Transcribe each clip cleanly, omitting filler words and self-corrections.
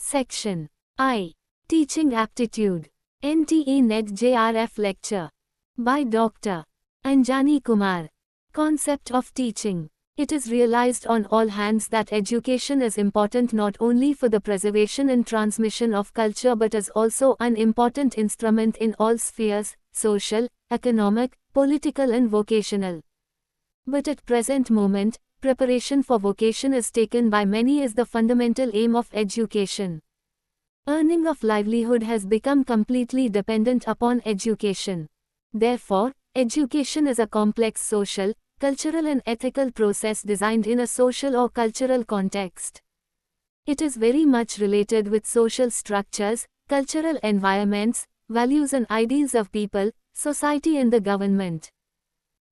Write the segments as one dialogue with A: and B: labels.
A: Section I. Teaching Aptitude. NTA NET JRF Lecture. By Dr. Anjani Kumar. Concept of teaching. It is realized on all hands that education is important not only for the preservation and transmission of culture but is also an important instrument in all spheres, social, economic, political and vocational. But at present moment, preparation for vocation is taken by many as the fundamental aim of education. Earning of livelihood has become completely dependent upon education. Therefore, education is a complex social, cultural and ethical process designed in a social or cultural context. It is very much related with social structures, cultural environments, values and ideals of people, society and the government.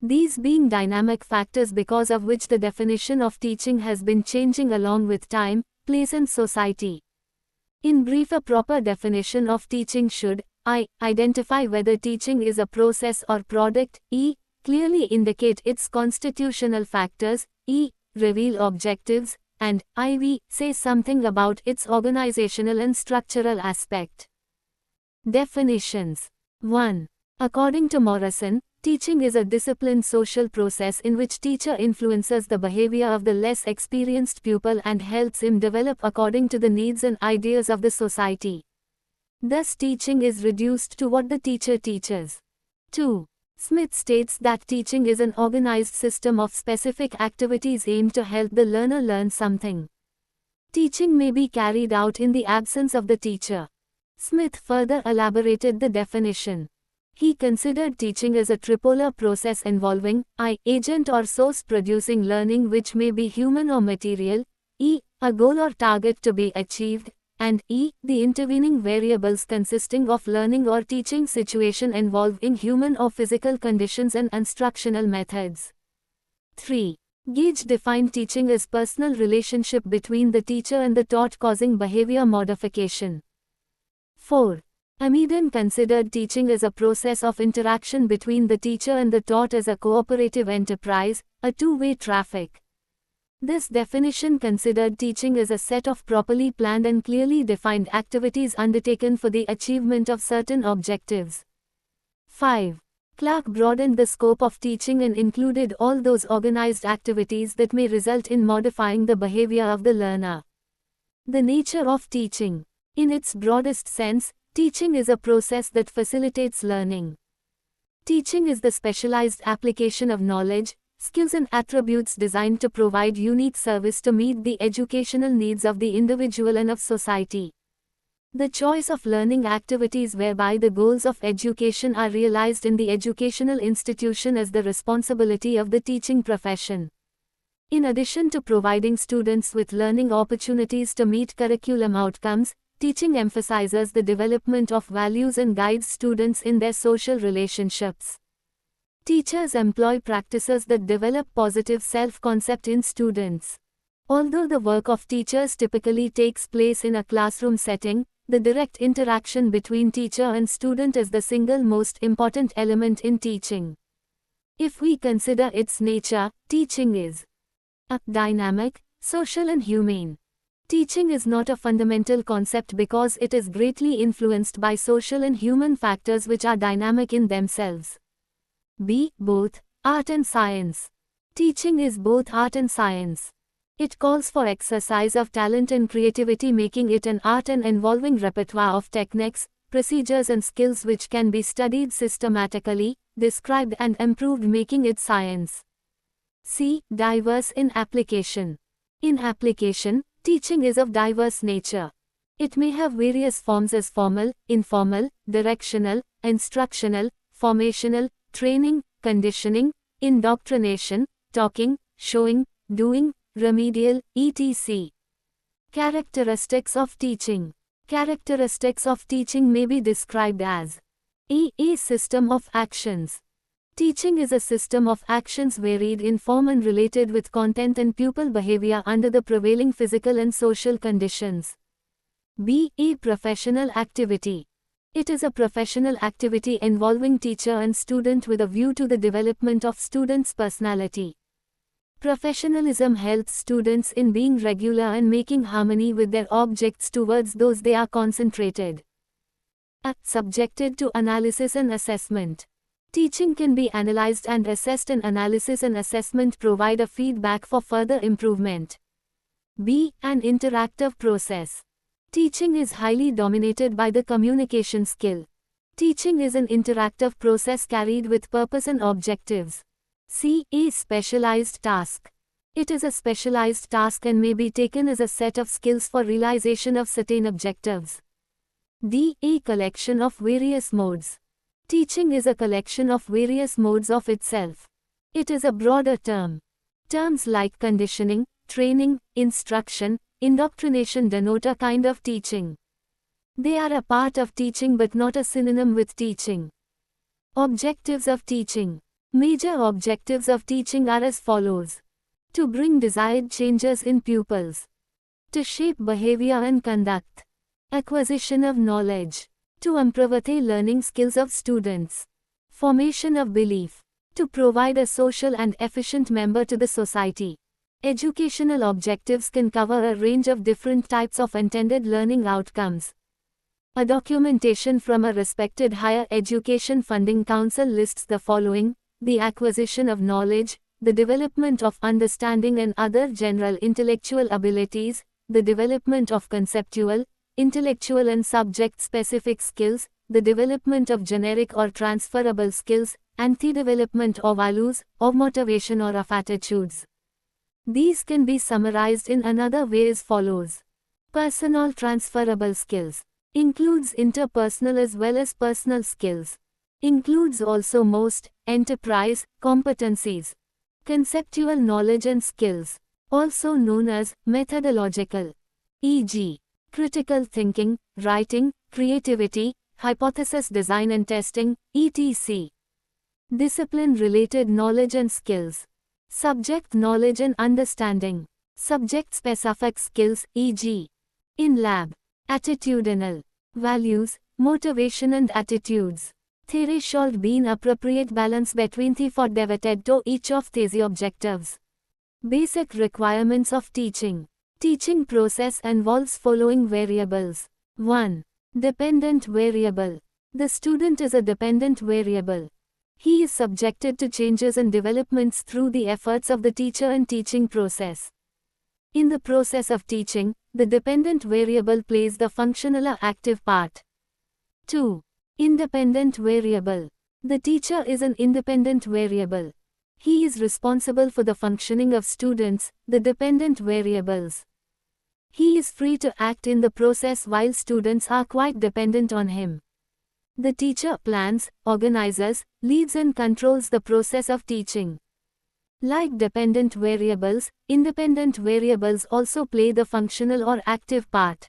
A: These being dynamic factors because of which the definition of teaching has been changing along with time, place and society. In brief, a proper definition of teaching should I. Identify whether teaching is a process or product, E. Clearly indicate its constitutional factors, E. Reveal objectives, and IV. Say something about its organizational and structural aspect. Definitions. 1. According to Morrison, teaching is a disciplined social process in which teacher influences the behavior of the less experienced pupil and helps him develop according to the needs and ideas of the society. Thus teaching is reduced to what the teacher teaches. 2. Smith states that teaching is an organized system of specific activities aimed to help the learner learn something. Teaching may be carried out in the absence of the teacher. Smith further elaborated the definition. He considered teaching as a tripolar process involving I. Agent or source producing learning which may be human or material, E. A goal or target to be achieved, and E. The intervening variables consisting of learning or teaching situation involving human or physical conditions and instructional methods. 3. Gage defined teaching as personal relationship between the teacher and the taught causing behavior modification. 4. Amidon considered teaching as a process of interaction between the teacher and the taught as a cooperative enterprise, a two-way traffic. This definition considered teaching as a set of properly planned and clearly defined activities undertaken for the achievement of certain objectives. 5. Clark broadened the scope of teaching and included all those organized activities that may result in modifying the behavior of the learner. The nature of teaching. In its broadest sense, teaching is a process that facilitates learning. Teaching is the specialized application of knowledge, skills and attributes designed to provide unique service to meet the educational needs of the individual and of society. The choice of learning activities whereby the goals of education are realized in the educational institution is the responsibility of the teaching profession. In addition to providing students with learning opportunities to meet curriculum outcomes, teaching emphasizes the development of values and guides students in their social relationships. Teachers employ practices that develop positive self-concept in students. Although the work of teachers typically takes place in a classroom setting, the direct interaction between teacher and student is the single most important element in teaching. If we consider its nature, teaching is a dynamic, social and humane. Teaching is not a fundamental concept because it is greatly influenced by social and human factors which are dynamic in themselves. B. Both art and science. Teaching is both art and science. It calls for exercise of talent and creativity, making it an art and involving repertoire of techniques, procedures and skills which can be studied systematically, described and improved, making it science. C. Diverse in application. In application, teaching is of diverse nature. It may have various forms as formal, informal, directional, instructional, formational, training, conditioning, indoctrination, talking, showing, doing, remedial, etc. Characteristics of teaching. Characteristics of teaching may be described as a system of actions. Teaching is a system of actions varied in form and related with content and pupil behavior under the prevailing physical and social conditions. B. A professional activity. It is a professional activity involving teacher and student with a view to the development of student's personality. Professionalism helps students in being regular and making harmony with their objects towards those they are concentrated. Subjected to analysis and assessment. Teaching can be analyzed and assessed, and analysis and assessment provide a feedback for further improvement. B. An interactive process. Teaching is highly dominated by the communication skill. Teaching is an interactive process carried with purpose and objectives. C. A specialized task. It is a specialized task and may be taken as a set of skills for realization of certain objectives. D. A collection of various modes. Teaching is a collection of various modes of itself. It is a broader term. Terms like conditioning, training, instruction, indoctrination denote a kind of teaching. They are a part of teaching but not a synonym with teaching. Objectives of teaching. Major objectives of teaching are as follows. To bring desired changes in pupils. To shape behavior and conduct. Acquisition of knowledge. To improve the learning skills of students. Formation of belief. To provide a social and efficient member to the society. Educational objectives can cover a range of different types of intended learning outcomes. A documentation from a respected higher education funding council lists the following: the acquisition of knowledge, the development of understanding and other general intellectual abilities, the development of conceptual, intellectual and subject-specific skills, the development of generic or transferable skills, and the development of values, of motivation or of attitudes. These can be summarized in another way as follows. Personal transferable skills. Includes interpersonal as well as personal skills. Includes also most, enterprise, competencies. Conceptual knowledge and skills. Also known as methodological. E.g. critical thinking, writing, creativity, hypothesis design and testing, etc. Discipline-related knowledge and skills. Subject knowledge and understanding. Subject-specific skills, e.g. in lab. Attitudinal. Values, motivation and attitudes. There should be an appropriate balance between the for devoted to each of these objectives. Basic requirements of teaching. Teaching process involves following variables. 1. Dependent variable. The student is a dependent variable. He is subjected to changes and developments through the efforts of the teacher and teaching process. In the process of teaching, the dependent variable plays the functional or active part. 2. Independent variable. The teacher is an independent variable. He is responsible for the functioning of students, the dependent variables. He is free to act in the process while students are quite dependent on him. The teacher plans, organizes, leads and controls the process of teaching. Like dependent variables, independent variables also play the functional or active part.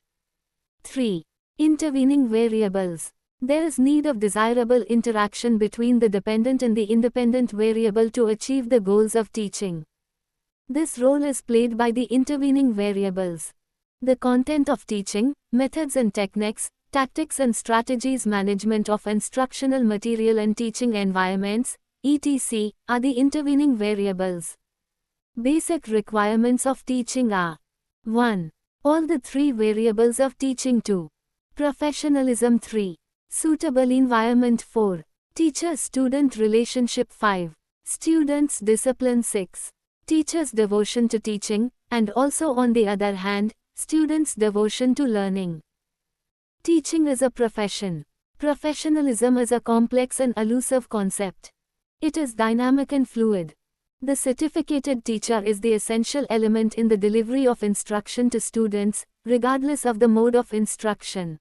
A: 3. Intervening variables. There is need of desirable interaction between the dependent and the independent variable to achieve the goals of teaching. This role is played by the intervening variables. The content of teaching, methods and techniques, tactics and strategies, management of instructional material and teaching environments, etc., are the intervening variables. Basic requirements of teaching are: 1. All the three variables of teaching. 2. Professionalism. 3. Suitable environment. 4. Teacher-student relationship. 5. Students' discipline. 6. Teachers' devotion to teaching, and also on the other hand, students' devotion to learning. Teaching is a profession. Professionalism is a complex and elusive concept. It is dynamic and fluid. The certificated teacher is the essential element in the delivery of instruction to students, regardless of the mode of instruction.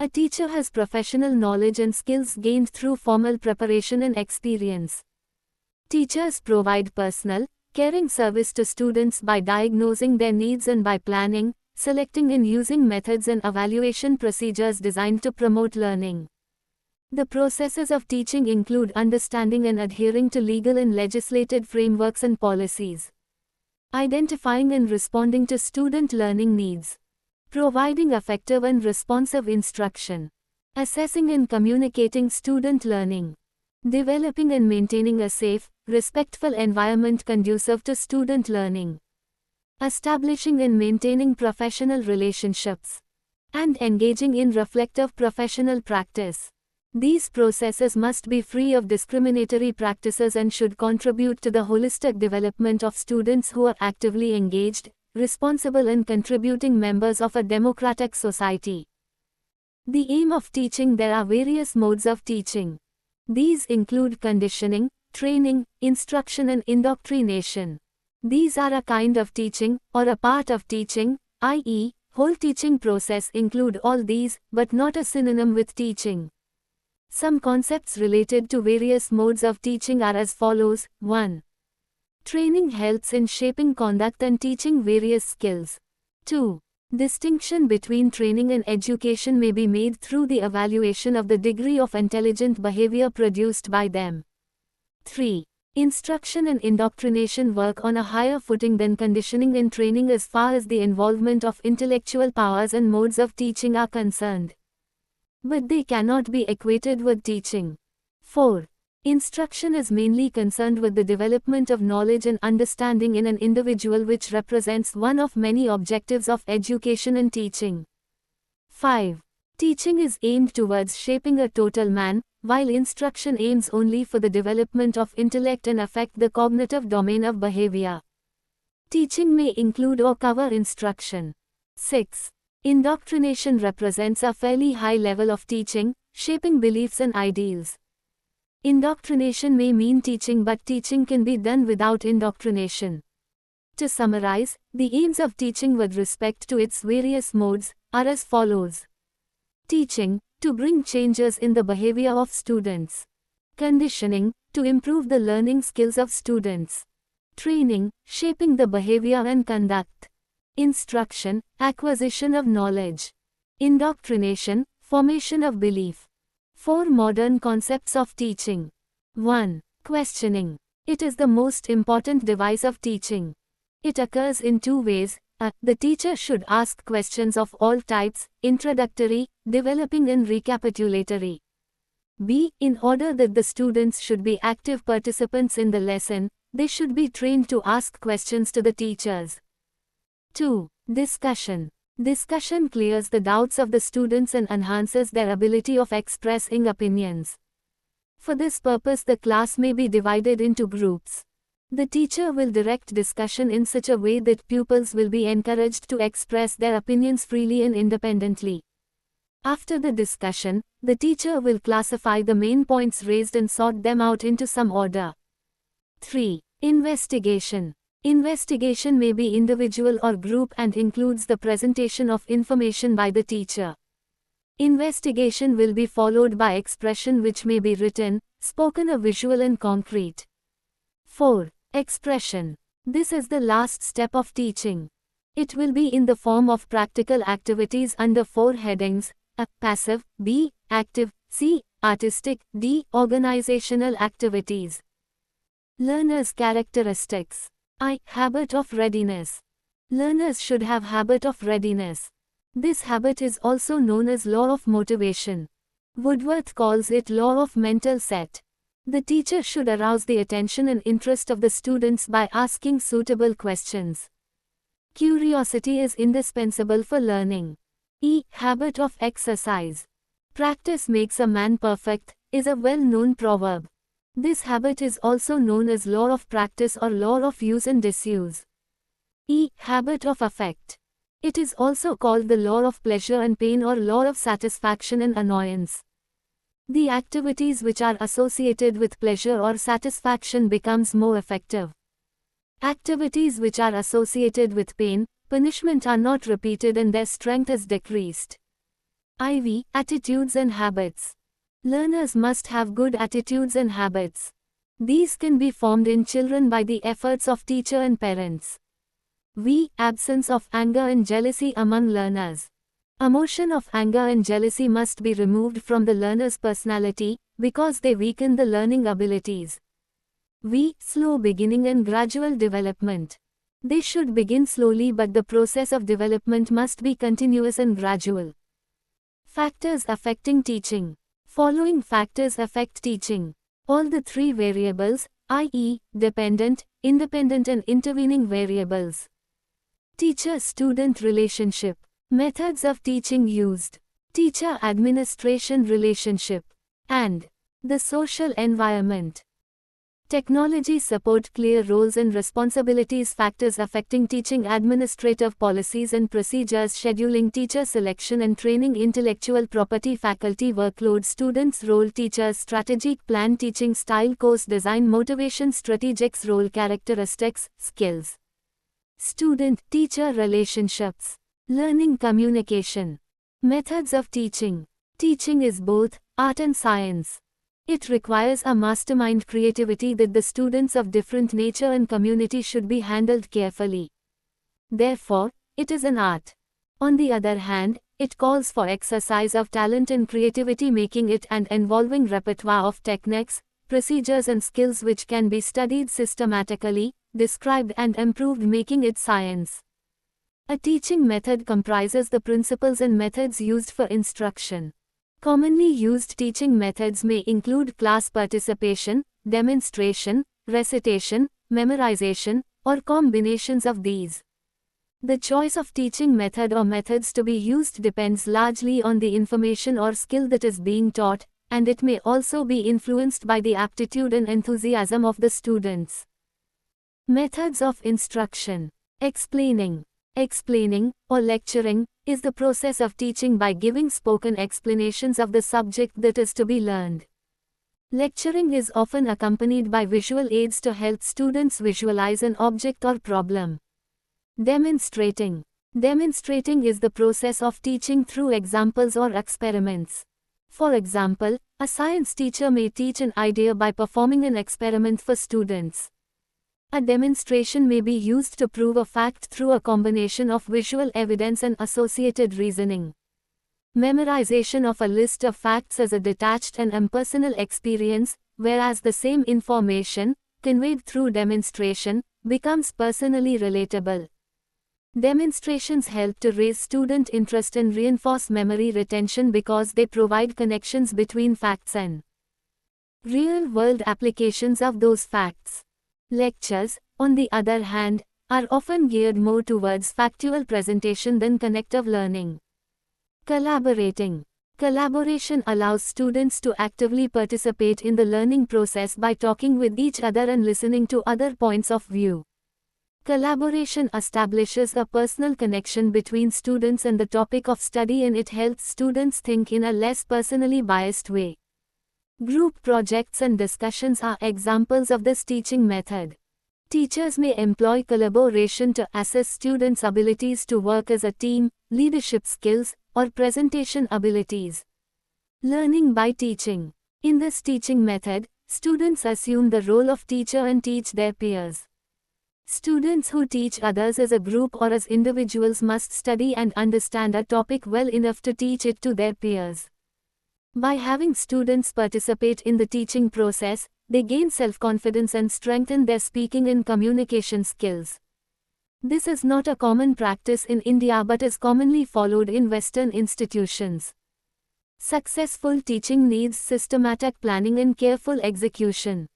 A: A teacher has professional knowledge and skills gained through formal preparation and experience. Teachers provide personal, caring service to students by diagnosing their needs and by planning, selecting and using methods and evaluation procedures designed to promote learning. The processes of teaching include understanding and adhering to legal and legislated frameworks and policies, identifying and responding to student learning needs, providing effective and responsive instruction, assessing and communicating student learning, developing and maintaining a safe, respectful environment conducive to student learning, establishing and maintaining professional relationships, and engaging in reflective professional practice. These processes must be free of discriminatory practices and should contribute to the holistic development of students who are actively engaged, responsible and contributing members of a democratic society. The aim of teaching. There are various modes of teaching. These include conditioning, training, instruction and indoctrination. These are a kind of teaching, or a part of teaching, i.e., whole teaching process include all these, but not a synonym with teaching. Some concepts related to various modes of teaching are as follows. 1. Training helps in shaping conduct and teaching various skills. 2. Distinction between training and education may be made through the evaluation of the degree of intelligent behavior produced by them. 3. Instruction and indoctrination work on a higher footing than conditioning and training as far as the involvement of intellectual powers and modes of teaching are concerned. But they cannot be equated with teaching. 4. Instruction is mainly concerned with the development of knowledge and understanding in an individual, which represents one of many objectives of education and teaching. 5. Teaching is aimed towards shaping a total man, while instruction aims only for the development of intellect and affect the cognitive domain of behavior. Teaching may include or cover instruction. 6. Indoctrination represents a fairly high level of teaching, shaping beliefs and ideals. Indoctrination may mean teaching, but teaching can be done without indoctrination. To summarize, the aims of teaching with respect to its various modes are as follows. Teaching, to bring changes in the behavior of students. Conditioning, to improve the learning skills of students. Training, shaping the behavior and conduct. Instruction, acquisition of knowledge. Indoctrination, formation of belief. 4 modern concepts of teaching. 1. Questioning. It is the most important device of teaching. It occurs in 2 ways. A. The teacher should ask questions of all types, introductory, developing and recapitulatory. B. In order that the students should be active participants in the lesson, they should be trained to ask questions to the teachers. 2. Discussion. Discussion clears the doubts of the students and enhances their ability of expressing opinions. For this purpose, the class may be divided into groups. The teacher will direct discussion in such a way that pupils will be encouraged to express their opinions freely and independently. After the discussion, the teacher will classify the main points raised and sort them out into some order. 3. Investigation. Investigation may be individual or group and includes the presentation of information by the teacher. Investigation will be followed by expression, which may be written, spoken or visual and concrete. 4. Expression. This is the last step of teaching. It will be in the form of practical activities under 4 headings: A. Passive, B. Active, C. Artistic, D. Organizational activities. Learners' characteristics. I. Habit of readiness. Learners should have habit of readiness. This habit is also known as law of motivation. Woodworth calls it law of mental set. The teacher should arouse the attention and interest of the students by asking suitable questions. Curiosity is indispensable for learning. E. Habit of exercise. Practice makes a man perfect, is a well-known proverb. This habit is also known as law of practice or law of use and disuse. E. Habit of affect. It is also called the law of pleasure and pain or law of satisfaction and annoyance. The activities which are associated with pleasure or satisfaction becomes more effective. Activities which are associated with pain, punishment are not repeated and their strength is decreased. IV. Attitudes and habits. Learners must have good attitudes and habits. These can be formed in children by the efforts of teacher and parents. V. Absence of anger and jealousy among learners. Emotion of anger and jealousy must be removed from the learner's personality, because they weaken the learning abilities. V. Slow beginning and gradual development. They should begin slowly, but the process of development must be continuous and gradual. Factors affecting teaching. Following factors affect teaching. All the 3 variables, i.e., dependent, independent and intervening variables. Teacher-student relationship. Methods of teaching used. Teacher-administration relationship. And the social environment. Technology support clear roles and responsibilities factors affecting teaching administrative policies and procedures scheduling teacher selection and training intellectual property faculty workload students role teachers strategic plan teaching style course design motivation strategics role characteristics skills student-teacher relationships learning communication methods of teaching. Teaching is both art and science. It requires a mastermind creativity that the students of different nature and community should be handled carefully. Therefore, it is an art. On the other hand, it calls for exercise of talent and creativity making it and involving repertoire of techniques, procedures and skills which can be studied systematically, described and improved making it science. A teaching method comprises the principles and methods used for instruction. Commonly used teaching methods may include class participation, demonstration, recitation, memorization, or combinations of these. The choice of teaching method or methods to be used depends largely on the information or skill that is being taught, and it may also be influenced by the aptitude and enthusiasm of the students. Methods of instruction. Explaining. Explaining, or lecturing, is the process of teaching by giving spoken explanations of the subject that is to be learned. Lecturing is often accompanied by visual aids to help students visualize an object or problem. Demonstrating. Demonstrating is the process of teaching through examples or experiments. For example, a science teacher may teach an idea by performing an experiment for students. A demonstration may be used to prove a fact through a combination of visual evidence and associated reasoning. Memorization of a list of facts is a detached and impersonal experience, whereas the same information, conveyed through demonstration, becomes personally relatable. Demonstrations help to raise student interest and reinforce memory retention because they provide connections between facts and real-world applications of those facts. Lectures, on the other hand, are often geared more towards factual presentation than connective learning. Collaborating. Collaboration allows students to actively participate in the learning process by talking with each other and listening to other points of view. Collaboration establishes a personal connection between students and the topic of study and it helps students think in a less personally biased way. Group projects and discussions are examples of this teaching method. Teachers may employ collaboration to assess students' abilities to work as a team, leadership skills, or presentation abilities. Learning by teaching. In this teaching method, students assume the role of teacher and teach their peers. Students who teach others as a group or as individuals must study and understand a topic well enough to teach it to their peers. By having students participate in the teaching process, they gain self-confidence and strengthen their speaking and communication skills. This is not a common practice in India but is commonly followed in Western institutions. Successful teaching needs systematic planning and careful execution.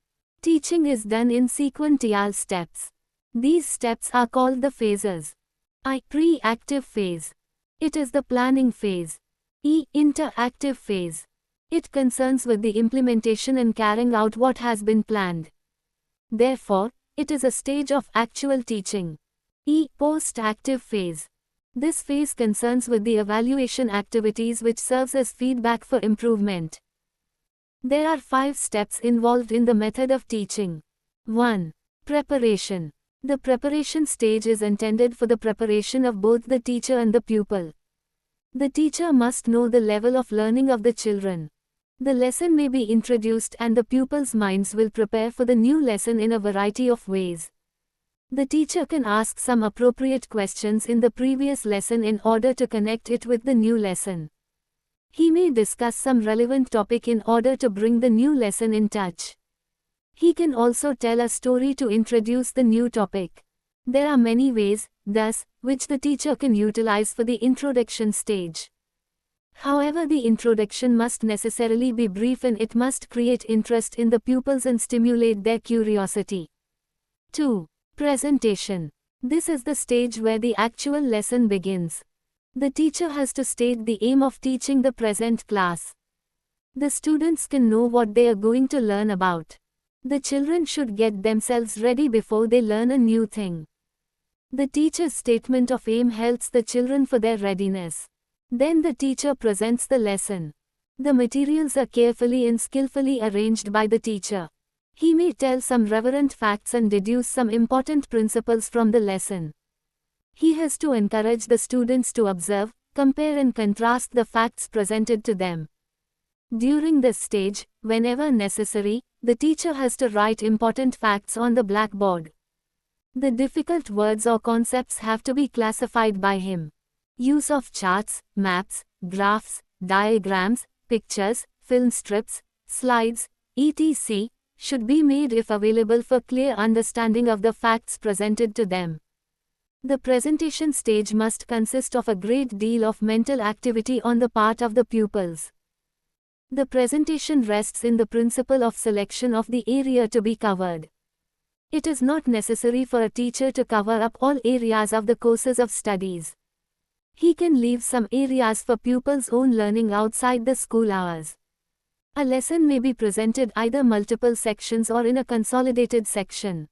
A: Teaching is done in sequential steps. These steps are called the phases. I. Pre-active phase. It is the planning phase. E. Interactive phase. It concerns with the implementation and carrying out what has been planned. Therefore, it is a stage of actual teaching. E. Post-active phase. This phase concerns with the evaluation activities which serves as feedback for improvement. There are 5 steps involved in the method of teaching. 1. Preparation. The preparation stage is intended for the preparation of both the teacher and the pupil. The teacher must know the level of learning of the children. The lesson may be introduced and the pupils' minds will prepare for the new lesson in a variety of ways. The teacher can ask some appropriate questions in the previous lesson in order to connect it with the new lesson. He may discuss some relevant topic in order to bring the new lesson in touch. He can also tell a story to introduce the new topic. There are many ways, thus, which the teacher can utilize for the introduction stage. However, the introduction must necessarily be brief and it must create interest in the pupils and stimulate their curiosity. 2. Presentation. This is the stage where the actual lesson begins. The teacher has to state the aim of teaching the present class. The students can know what they are going to learn about. The children should get themselves ready before they learn a new thing. The teacher's statement of aim helps the children for their readiness. Then the teacher presents the lesson. The materials are carefully and skillfully arranged by the teacher. He may tell some relevant facts and deduce some important principles from the lesson. He has to encourage the students to observe, compare and contrast the facts presented to them. During this stage, whenever necessary, the teacher has to write important facts on the blackboard. The difficult words or concepts have to be classified by him. Use of charts, maps, graphs, diagrams, pictures, film strips, slides, etc. should be made if available for clear understanding of the facts presented to them. The presentation stage must consist of a great deal of mental activity on the part of the pupils. The presentation rests in the principle of selection of the area to be covered. It is not necessary for a teacher to cover up all areas of the courses of studies. He can leave some areas for pupils' own learning outside the school hours. A lesson may be presented either multiple sections or in a consolidated section.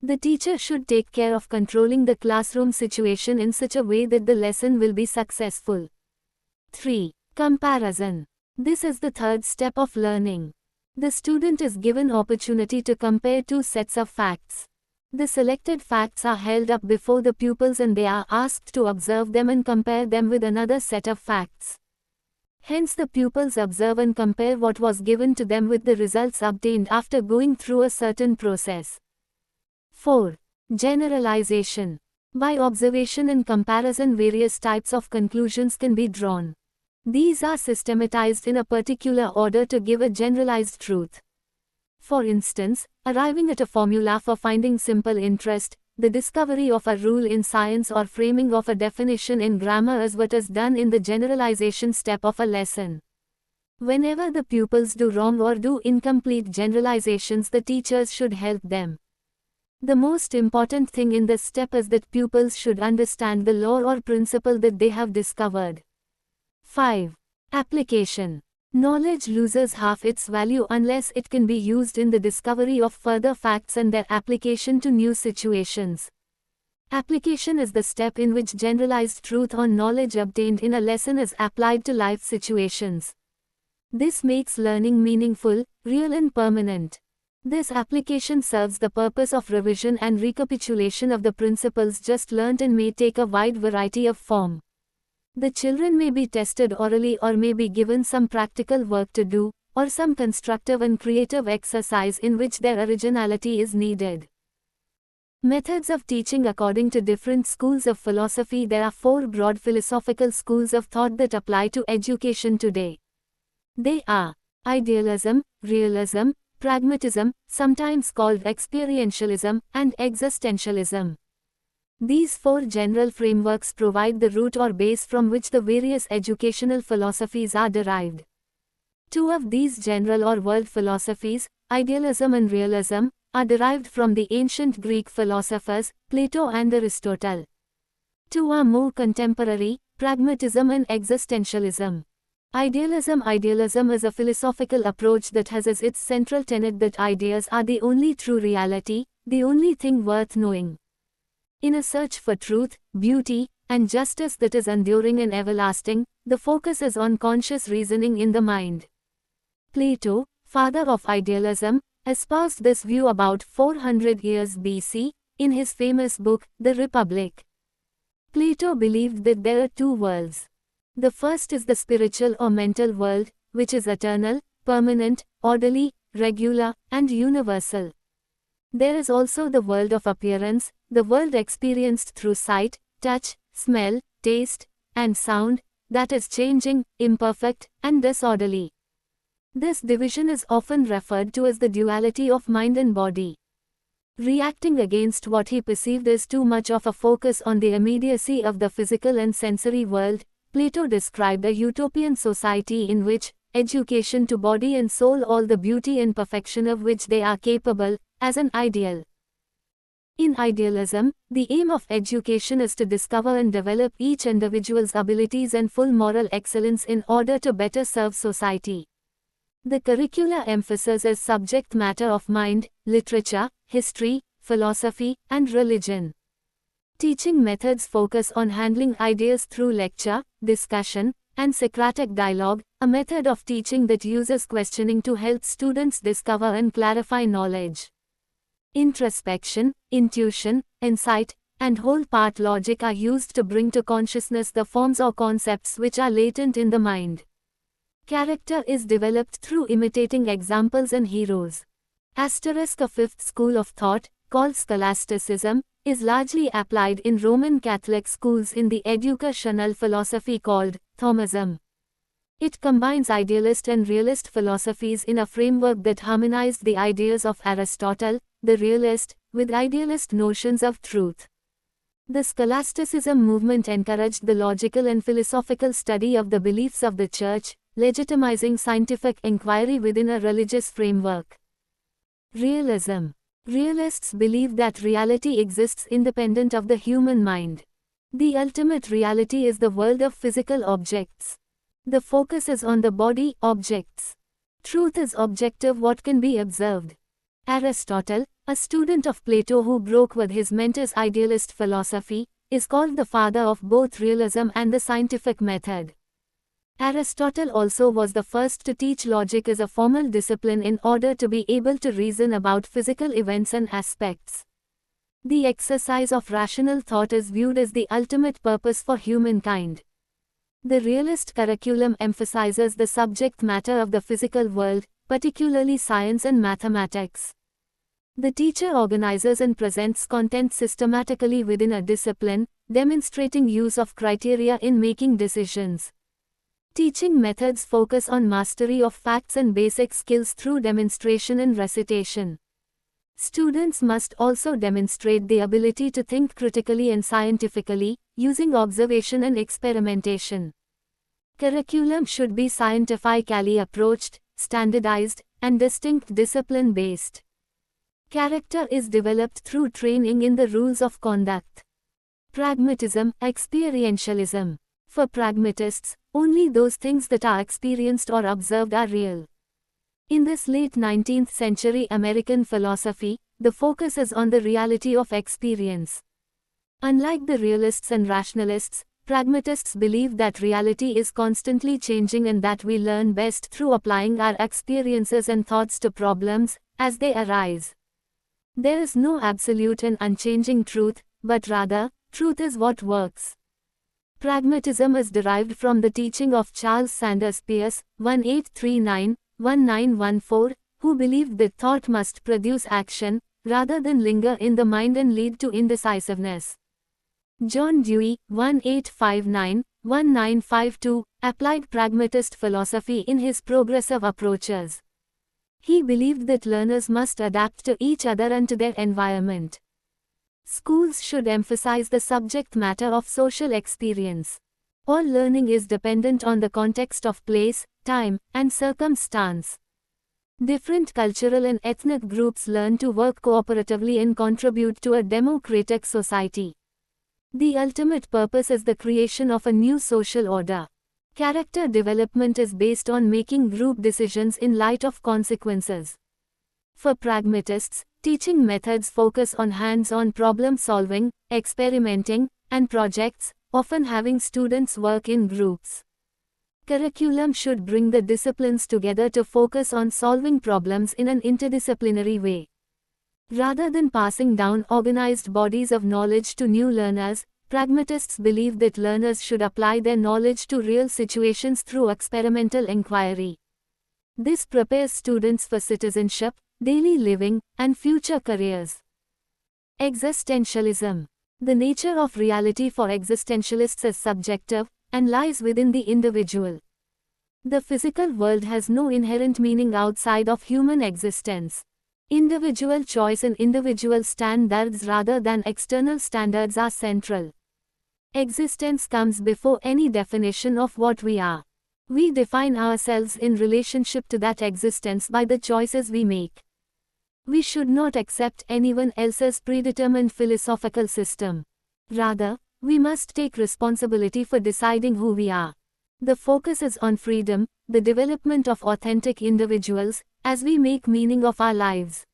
A: The teacher should take care of controlling the classroom situation in such a way that the lesson will be successful. 3. Comparison. This is the third step of learning. The student is given opportunity to compare two sets of facts. The selected facts are held up before the pupils and they are asked to observe them and compare them with another set of facts. Hence the pupils observe and compare what was given to them with the results obtained after going through a certain process. 4. Generalization. By observation and comparison, various types of conclusions can be drawn. These are systematized in a particular order to give a generalized truth. For instance, arriving at a formula for finding simple interest, the discovery of a rule in science or framing of a definition in grammar is what is done in the generalization step of a lesson. Whenever the pupils do wrong or do incomplete generalizations, the teachers should help them. The most important thing in this step is that pupils should understand the law or principle that they have discovered. 5. Application. Knowledge loses half its value unless it can be used in the discovery of further facts and their application to new situations. Application is the step in which generalized truth or knowledge obtained in a lesson is applied to life situations. This makes learning meaningful, real and permanent. This application serves the purpose of revision and recapitulation of the principles just learnt and may take a wide variety of form. The children may be tested orally or may be given some practical work to do, or some constructive and creative exercise in which their originality is needed. Methods of teaching. According to different schools of philosophy, there are 4 broad philosophical schools of thought that apply to education today. They are idealism, realism, pragmatism, sometimes called experientialism, and existentialism. These 4 general frameworks provide the root or base from which the various educational philosophies are derived. 2 of these general or world philosophies, idealism and realism, are derived from the ancient Greek philosophers, Plato and Aristotle. 2 are more contemporary, pragmatism and existentialism. Idealism is a philosophical approach that has as its central tenet that ideas are the only true reality, the only thing worth knowing. In a search for truth, beauty, and justice that is enduring and everlasting, the focus is on conscious reasoning in the mind. Plato, father of idealism, espoused this view about 400 years BC, in his famous book, The Republic. Plato believed that there are 2 worlds. The first is the spiritual or mental world, which is eternal, permanent, orderly, regular, and universal. There is also the world of appearance, the world experienced through sight, touch, smell, taste, and sound, that is changing, imperfect, and disorderly. This division is often referred to as the duality of mind and body. Reacting against what he perceived as too much of a focus on the immediacy of the physical and sensory world, Plato described a utopian society in which education to body and soul, all the beauty and perfection of which they are capable, as an ideal. In idealism, the aim of education is to discover and develop each individual's abilities and full moral excellence in order to better serve society. The curricular emphasis is subject matter of mind, literature, history, philosophy, and religion. Teaching methods focus on handling ideas through lecture, discussion, and Socratic dialogue, a method of teaching that uses questioning to help students discover and clarify knowledge. Introspection, intuition, insight, and whole-part logic are used to bring to consciousness the forms or concepts which are latent in the mind. Character is developed through imitating examples and heroes. A fifth school of thought, called scholasticism, is largely applied in Roman Catholic schools in the educational philosophy called Thomism. It combines idealist and realist philosophies in a framework that harmonized the ideas of Aristotle, the realist, with idealist notions of truth. The scholasticism movement encouraged the logical and philosophical study of the beliefs of the Church, legitimizing scientific inquiry within a religious framework. Realism. Realists believe that reality exists independent of the human mind. The ultimate reality is the world of physical objects. The focus is on the body, objects. Truth is objective, what can be observed. Aristotle, a student of Plato who broke with his mentor's idealist philosophy, is called the father of both realism and the scientific method. Aristotle also was the first to teach logic as a formal discipline in order to be able to reason about physical events and aspects. The exercise of rational thought is viewed as the ultimate purpose for humankind. The realist curriculum emphasizes the subject matter of the physical world, particularly science and mathematics. The teacher organizes and presents content systematically within a discipline, demonstrating use of criteria in making decisions. Teaching methods focus on mastery of facts and basic skills through demonstration and recitation. Students must also demonstrate the ability to think critically and scientifically, using observation and experimentation. Curriculum should be scientifically approached, standardized, and distinct discipline-based. Character is developed through training in the rules of conduct. Pragmatism, experientialism. For pragmatists, only those things that are experienced or observed are real. In this late 19th century American philosophy, the focus is on the reality of experience. Unlike the realists and rationalists, pragmatists believe that reality is constantly changing and that we learn best through applying our experiences and thoughts to problems, as they arise. There is no absolute and unchanging truth, but rather, truth is what works. Pragmatism is derived from the teaching of Charles Sanders Peirce, 1839-1914, who believed that thought must produce action, rather than linger in the mind and lead to indecisiveness. John Dewey, 1859-1952, applied pragmatist philosophy in his progressive approaches. He believed that learners must adapt to each other and to their environment. Schools should emphasize the subject matter of social experience. All learning is dependent on the context of place, time, and circumstance. Different cultural and ethnic groups learn to work cooperatively and contribute to a democratic society. The ultimate purpose is the creation of a new social order. Character development is based on making group decisions in light of consequences. For pragmatists, teaching methods focus on hands-on problem solving, experimenting, and projects, often having students work in groups. Curriculum should bring the disciplines together to focus on solving problems in an interdisciplinary way. Rather than passing down organized bodies of knowledge to new learners, pragmatists believe that learners should apply their knowledge to real situations through experimental inquiry. This prepares students for citizenship, daily living, and future careers. Existentialism. The nature of reality for existentialists is subjective, and lies within the individual. The physical world has no inherent meaning outside of human existence. Individual choice and individual standards rather than external standards are central. Existence comes before any definition of what we are. We define ourselves in relationship to that existence by the choices we make. We should not accept anyone else's predetermined philosophical system. Rather, we must take responsibility for deciding who we are. The focus is on freedom, the development of authentic individuals, as we make meaning of our lives.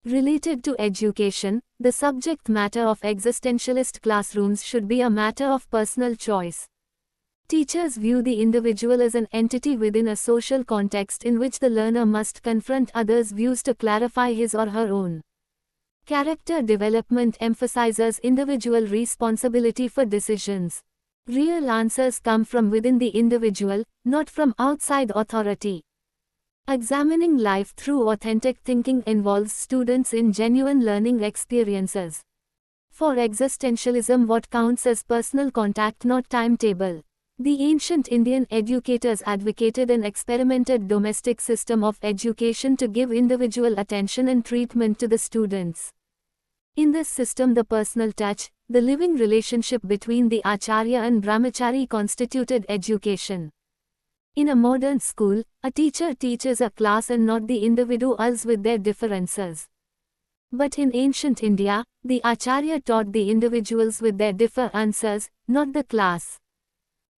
A: Related to education, the subject matter of existentialist classrooms should be a matter of personal choice. Teachers view the individual as an entity within a social context in which the learner must confront others' views to clarify his or her own. Character development emphasizes individual responsibility for decisions. Real answers come from within the individual, not from outside authority. Examining life through authentic thinking involves students in genuine learning experiences. For existentialism, what counts is personal contact, not timetable. The ancient Indian educators advocated an experimented domestic system of education to give individual attention and treatment to the students. In this system, the personal touch, the living relationship between the Acharya and Brahmachari constituted education. In a modern school, a teacher teaches a class and not the individuals with their differences. But in ancient India, the Acharya taught the individuals with their differences, not the class.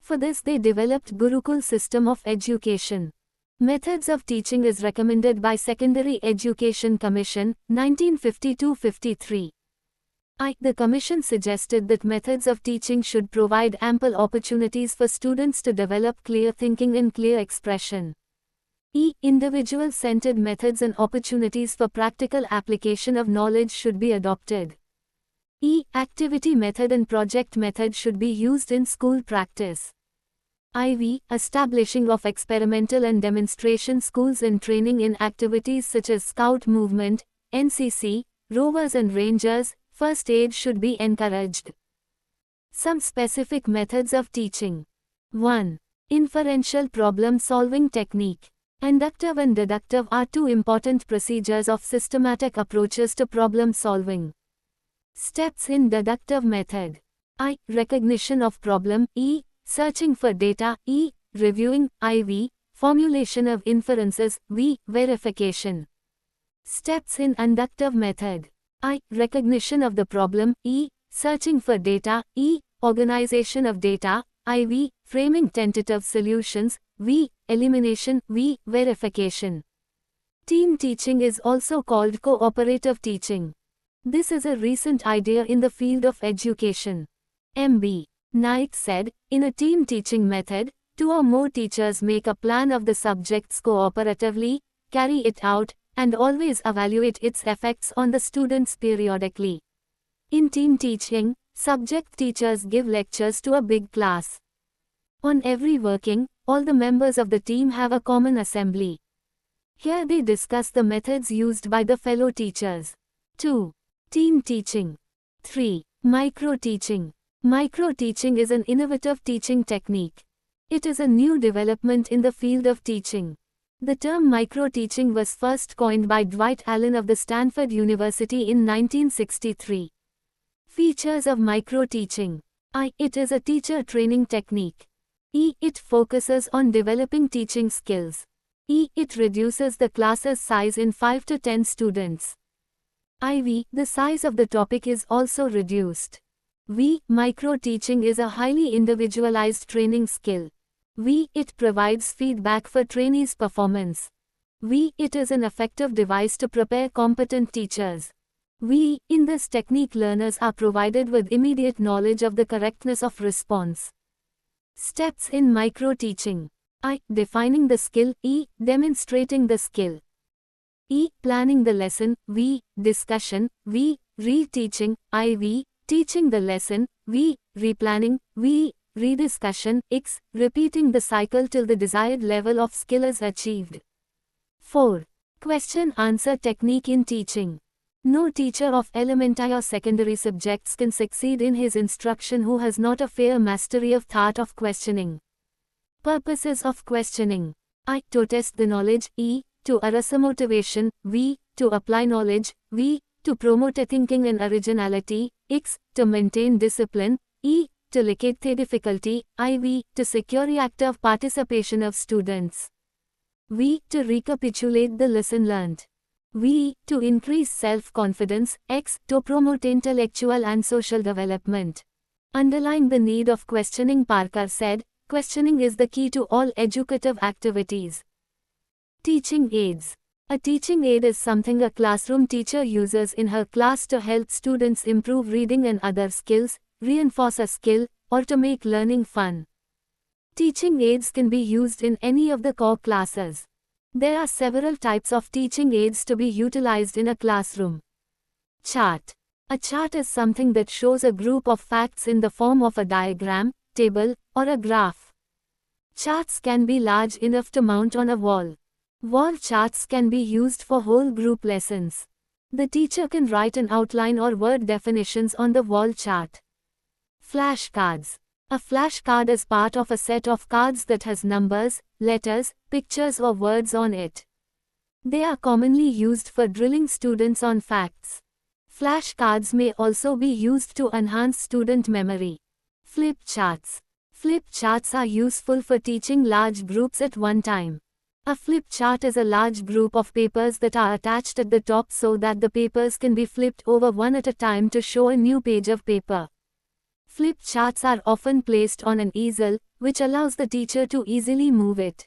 A: For this they developed Gurukul system of education. Methods of teaching is recommended by Secondary Education Commission, 1952-53. The Commission suggested that methods of teaching should provide ample opportunities for students to develop clear thinking and clear expression. Individual-centered methods and opportunities for practical application of knowledge should be adopted. Activity method and project method should be used in school practice. Establishing of experimental and demonstration schools and training in activities such as Scout movement, NCC, Rovers and Rangers, first aid should be encouraged. Some specific methods of teaching. 1. Inferential problem solving technique. Inductive and deductive are two important procedures of systematic approaches to problem solving. Steps in deductive method. Recognition of problem. Searching for data. Reviewing. Formulation of inferences. Verification. Steps in inductive method. Recognition of the problem. Searching for data. Organization of data. Framing tentative solutions. Elimination. Verification. Team teaching is also called cooperative teaching. This is a recent idea in the field of education. M.B. Naik said, in a team teaching method, two or more teachers make a plan of the subjects cooperatively, carry it out, and always evaluate its effects on the students periodically. In team teaching, subject teachers give lectures to a big class. On every working, all the members of the team have a common assembly. Here they discuss the methods used by the fellow teachers. 2. Team teaching. 3. Micro-teaching. Micro-teaching is an innovative teaching technique. It is a new development in the field of teaching. The term micro-teaching was first coined by Dwight Allen of the Stanford University in 1963. Features of micro-teaching. It is a teacher training technique. It focuses on developing teaching skills. It reduces the class's size in 5 to 10 students. The size of the topic is also reduced. Micro-teaching is a highly individualized training skill. It provides feedback for trainees' performance. It is an effective device to prepare competent teachers. In this technique, learners are provided with immediate knowledge of the correctness of response. Steps in micro-teaching. Defining the skill. Demonstrating the skill. Planning the lesson. Discussion. Reteaching. Teaching the lesson. Replanning. Rediscussion. Repeating the cycle till the desired level of skill is achieved. 4. Question-answer technique in teaching. No teacher of elementary or secondary subjects can succeed in his instruction who has not a fair mastery of thought of questioning. Purposes of questioning. To test the knowledge. To arouse motivation. To apply knowledge. To promote thinking and originality. To maintain discipline. To to locate the difficulty, IV, to secure active participation of students. V, to recapitulate the lesson learned. V, to increase self-confidence. X, to promote intellectual and social development. Underlying the need of questioning, Parker said, questioning is the key to all educative activities. Teaching aids. A teaching aid is something a classroom teacher uses in her class to help students improve reading and other skills, reinforce a skill, or to make learning fun. Teaching aids can be used in any of the core classes. There are several types of teaching aids to be utilized in a classroom. Chart. A chart is something that shows a group of facts in the form of a diagram, table, or a graph. Charts can be large enough to mount on a wall. Wall charts can be used for whole group lessons. The teacher can write an outline or word definitions on the wall chart. Flashcards. A flashcard is part of a set of cards that has numbers, letters, pictures or words on it. They are commonly used for drilling students on facts. Flashcards may also be used to enhance student memory. Flip charts. Flip charts are useful for teaching large groups at one time. A flip chart is a large group of papers that are attached at the top so that the papers can be flipped over one at a time to show a new page of paper. Flip charts are often placed on an easel, which allows the teacher to easily move it.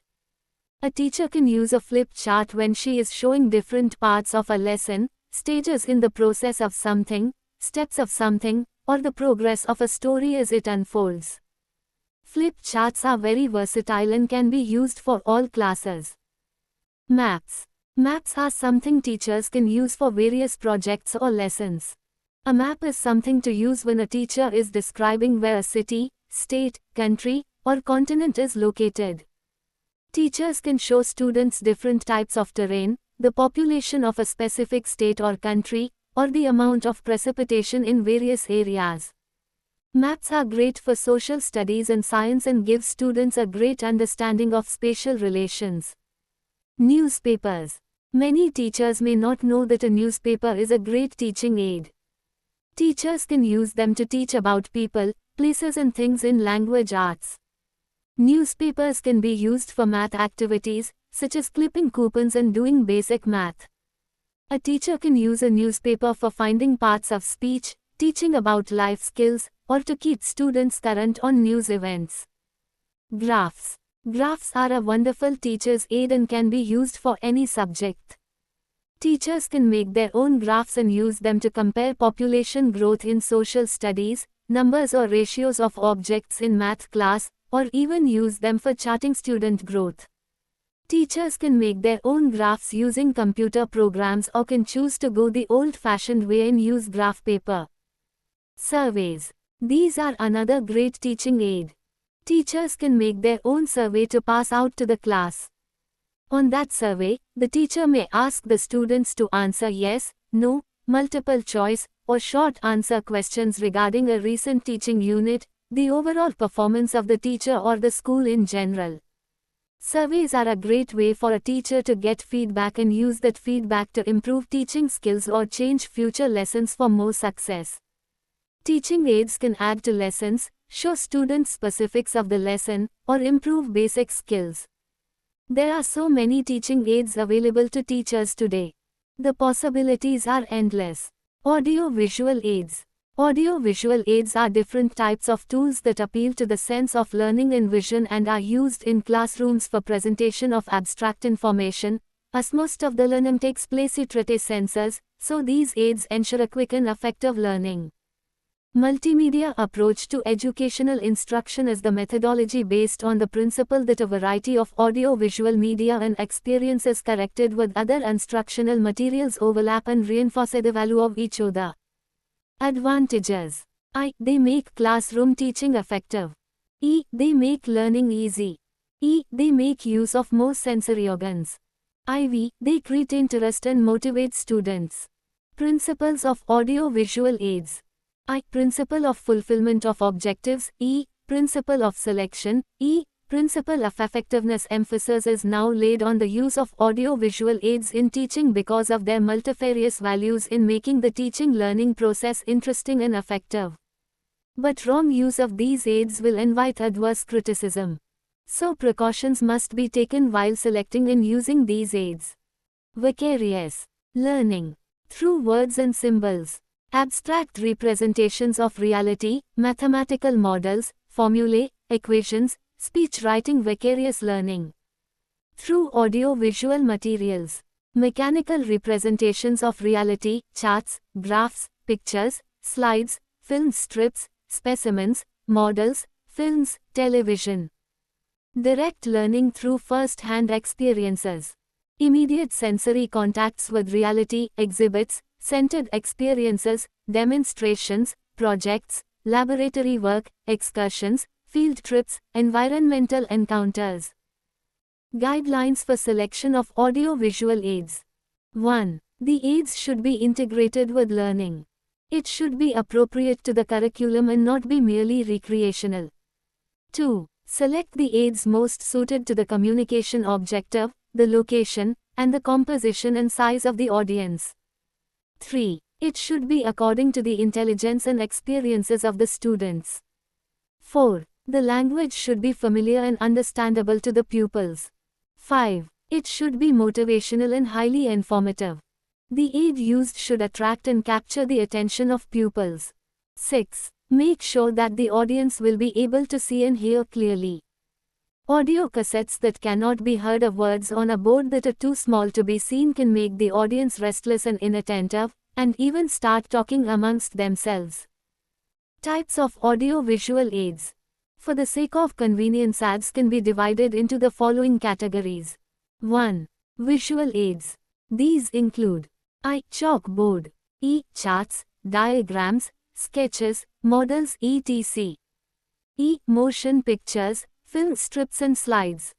A: A teacher can use a flip chart when she is showing different parts of a lesson, stages in the process of something, steps of something, or the progress of a story as it unfolds. Flip charts are very versatile and can be used for all classes. Maps. Maps are something teachers can use for various projects or lessons. A map is something to use when a teacher is describing where a city, state, country, or continent is located. Teachers can show students different types of terrain, the population of a specific state or country, or the amount of precipitation in various areas. Maps are great for social studies and science and give students a great understanding of spatial relations. Newspapers. Many teachers may not know that a newspaper is a great teaching aid. Teachers can use them to teach about people, places and things in language arts. Newspapers can be used for math activities, such as clipping coupons and doing basic math. A teacher can use a newspaper for finding parts of speech, teaching about life skills, or to keep students current on news events. Graphs. Graphs are a wonderful teacher's aid and can be used for any subject. Teachers can make their own graphs and use them to compare population growth in social studies, numbers or ratios of objects in math class, or even use them for charting student growth. Teachers can make their own graphs using computer programs or can choose to go the old-fashioned way and use graph paper. Surveys. These are another great teaching aid. Teachers can make their own survey to pass out to the class. On that survey, the teacher may ask the students to answer yes, no, multiple choice, or short answer questions regarding a recent teaching unit, the overall performance of the teacher or the school in general. Surveys are a great way for a teacher to get feedback and use that feedback to improve teaching skills or change future lessons for more success. Teaching aids can add to lessons, show students specifics of the lesson, or improve basic skills. There are so many teaching aids available to teachers today. The possibilities are endless. Audio-visual aids. Audio-visual aids are different types of tools that appeal to the sense of learning and vision and are used in classrooms for presentation of abstract information, as most of the learning takes place through sensors, so these aids ensure a quick and effective learning. Multimedia approach to educational instruction is the methodology based on the principle that a variety of audio-visual media and experiences corrected with other instructional materials overlap and reinforce the value of each other. Advantages. I. They make classroom teaching effective. E. They make learning easy. E. They make use of more sensory organs. IV. They create interest and motivate students. Principles of audio-visual aids. I. Principle of fulfillment of objectives. E. Principle of selection. E. Principle of effectiveness. Emphasis is now laid on the use of audio-visual aids in teaching because of their multifarious values in making the teaching learning process interesting and effective. But wrong use of these aids will invite adverse criticism. So precautions must be taken while selecting and using these aids. Vicarious learning through words and symbols. Abstract representations of reality, mathematical models, formulae, equations, speech writing. Vicarious learning through audio-visual materials. Mechanical representations of reality, charts, graphs, pictures, slides, film strips, specimens, models, films, television. Direct learning through first-hand experiences. Immediate sensory contacts with reality, exhibits, centered experiences, demonstrations, projects, laboratory work, excursions, field trips, environmental encounters. Guidelines for selection of audio-visual aids. 1. The aids should be integrated with learning. It should be appropriate to the curriculum and not be merely recreational. 2. Select the aids most suited to the communication objective, the location, and the composition and size of the audience. 3. It should be according to the intelligence and experiences of the students. 4. The language should be familiar and understandable to the pupils. 5. It should be motivational and highly informative. The aid used should attract and capture the attention of pupils. 6. Make sure that the audience will be able to see and hear clearly. Audio cassettes that cannot be heard or words on a board that are too small to be seen can make the audience restless and inattentive, and even start talking amongst themselves. Types of audio-visual aids. For the sake of convenience, aids can be divided into the following categories. 1. Visual aids. These include I. Chalkboard, E. Charts, diagrams, sketches, models etc. E. Motion pictures, film strips and slides.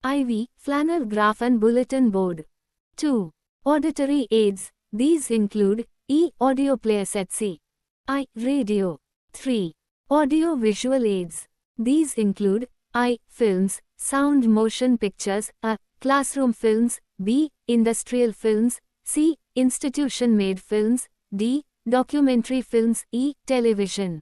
A: IV. Flannel graph and bulletin board. 2. Auditory aids. These include E. Audio players etc. I. Radio. 3. Audio visual aids. These include I. Films, sound motion pictures, A. Classroom films, B. Industrial films, C. Institution-made films, D. Documentary films, E. Television.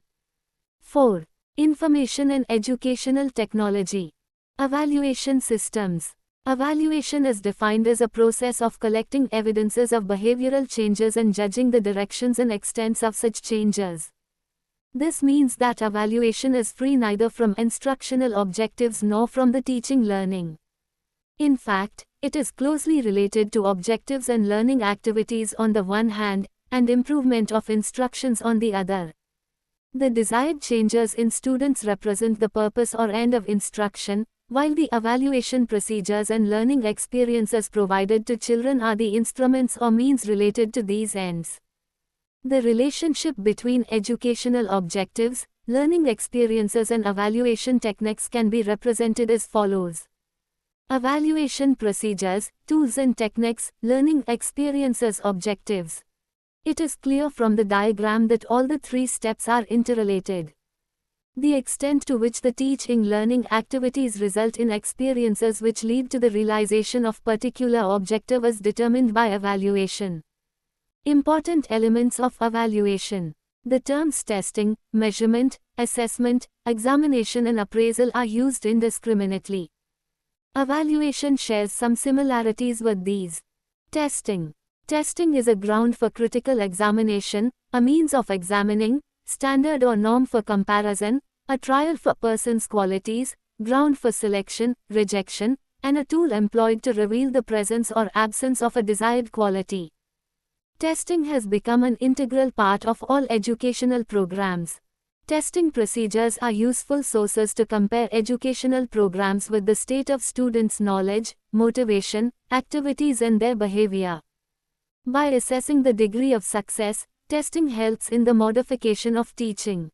A: 4. Information and educational technology. Evaluation systems. Evaluation is defined as a process of collecting evidences of behavioral changes and judging the directions and extents of such changes. This means that evaluation is free neither from instructional objectives nor from the teaching learning. In fact, it is closely related to objectives and learning activities on the one hand, and improvement of instructions on the other. The desired changes in students represent the purpose or end of instruction, while the evaluation procedures and learning experiences provided to children are the instruments or means related to these ends. The relationship between educational objectives, learning experiences and evaluation techniques can be represented as follows. Evaluation procedures, tools and techniques, learning experiences, objectives. It is clear from the diagram that all the three steps are interrelated. The extent to which the teaching learning activities result in experiences which lead to the realization of particular objective is determined by evaluation. Important elements of evaluation. The terms testing, measurement, assessment, examination and appraisal are used indiscriminately. Evaluation shares some similarities with these. Testing. Testing is a ground for critical examination, a means of examining, standard or norm for comparison, a trial for person's qualities, ground for selection, rejection, and a tool employed to reveal the presence or absence of a desired quality. Testing has become an integral part of all educational programs. Testing procedures are useful sources to compare educational programs with the state of students' knowledge, motivation, activities and their behavior. By assessing the degree of success, testing helps in the modification of teaching.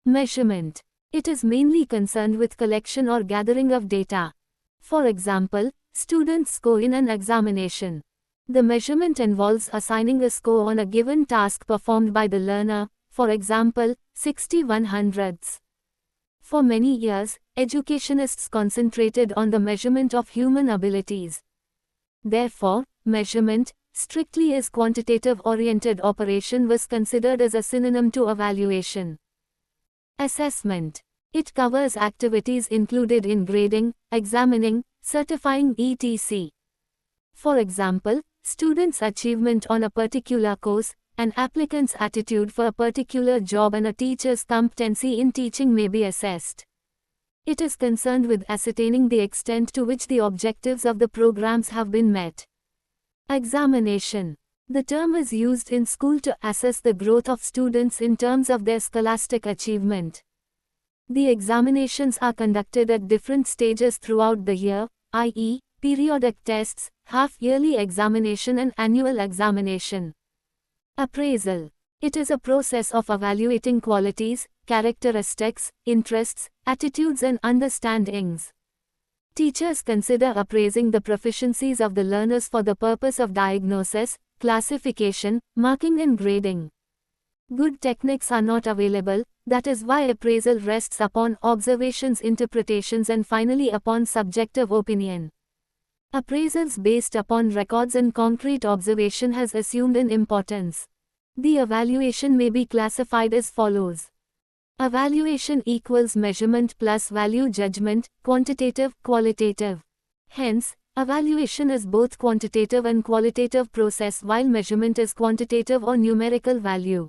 A: Measurement. It is mainly concerned with collection or gathering of data. For example, students score in an examination. The measurement involves assigning a score on a given task performed by the learner, for example, 60/100ths. For many years, educationists concentrated on the measurement of human abilities. Therefore, measurement, strictly as quantitative-oriented operation, was considered as a synonym to evaluation. Assessment. It covers activities included in grading, examining, certifying etc. For example, students' achievement on a particular course, an applicant's attitude for a particular job and a teacher's competency in teaching may be assessed. It is concerned with ascertaining the extent to which the objectives of the programs have been met. Examination. The term is used in school to assess the growth of students in terms of their scholastic achievement. The examinations are conducted at different stages throughout the year, i.e., periodic tests, half-yearly examination and annual examination. Appraisal. It is a process of evaluating qualities, characteristics, interests, attitudes and understandings. Teachers consider appraising the proficiencies of the learners for the purpose of diagnosis, classification, marking and grading. Good techniques are not available, that is why appraisal rests upon observations, interpretations and finally upon subjective opinion. Appraisals based upon records and concrete observation has assumed in importance. The evaluation may be classified as follows. Evaluation equals measurement plus value judgment, quantitative, qualitative. Hence, evaluation is both quantitative and qualitative process while measurement is quantitative or numerical value.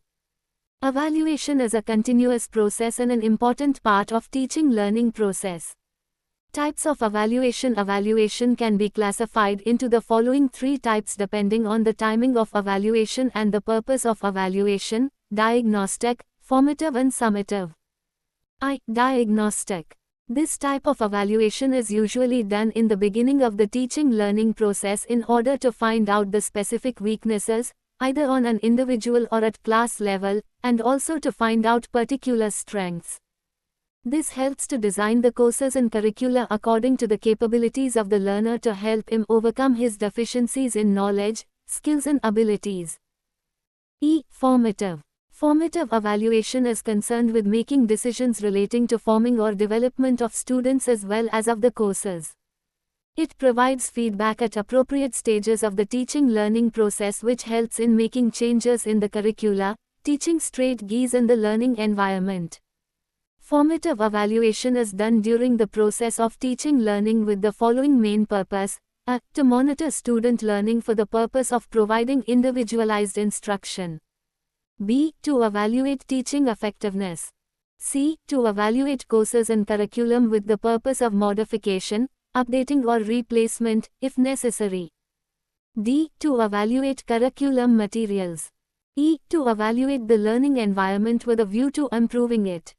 A: Evaluation is a continuous process and an important part of teaching learning process. Types of evaluation. Evaluation can be classified into the following three types depending on the timing of evaluation and the purpose of evaluation: diagnostic, formative and summative. Diagnostic. This type of evaluation is usually done in the beginning of the teaching learning process in order to find out the specific weaknesses, either on an individual or at class level, and also to find out particular strengths. This helps to design the courses and curricula according to the capabilities of the learner to help him overcome his deficiencies in knowledge, skills and abilities. Formative. Formative evaluation is concerned with making decisions relating to forming or development of students as well as of the courses. It provides feedback at appropriate stages of the teaching learning process which helps in making changes in the curricula, teaching strategies and the learning environment. Formative evaluation is done during the process of teaching learning with the following main purpose: to monitor student learning for the purpose of providing individualized instruction. B. To evaluate teaching effectiveness. C. To evaluate courses and curriculum with the purpose of modification, updating or replacement, if necessary. D. To evaluate curriculum materials. E. To evaluate the learning environment with a view to improving it.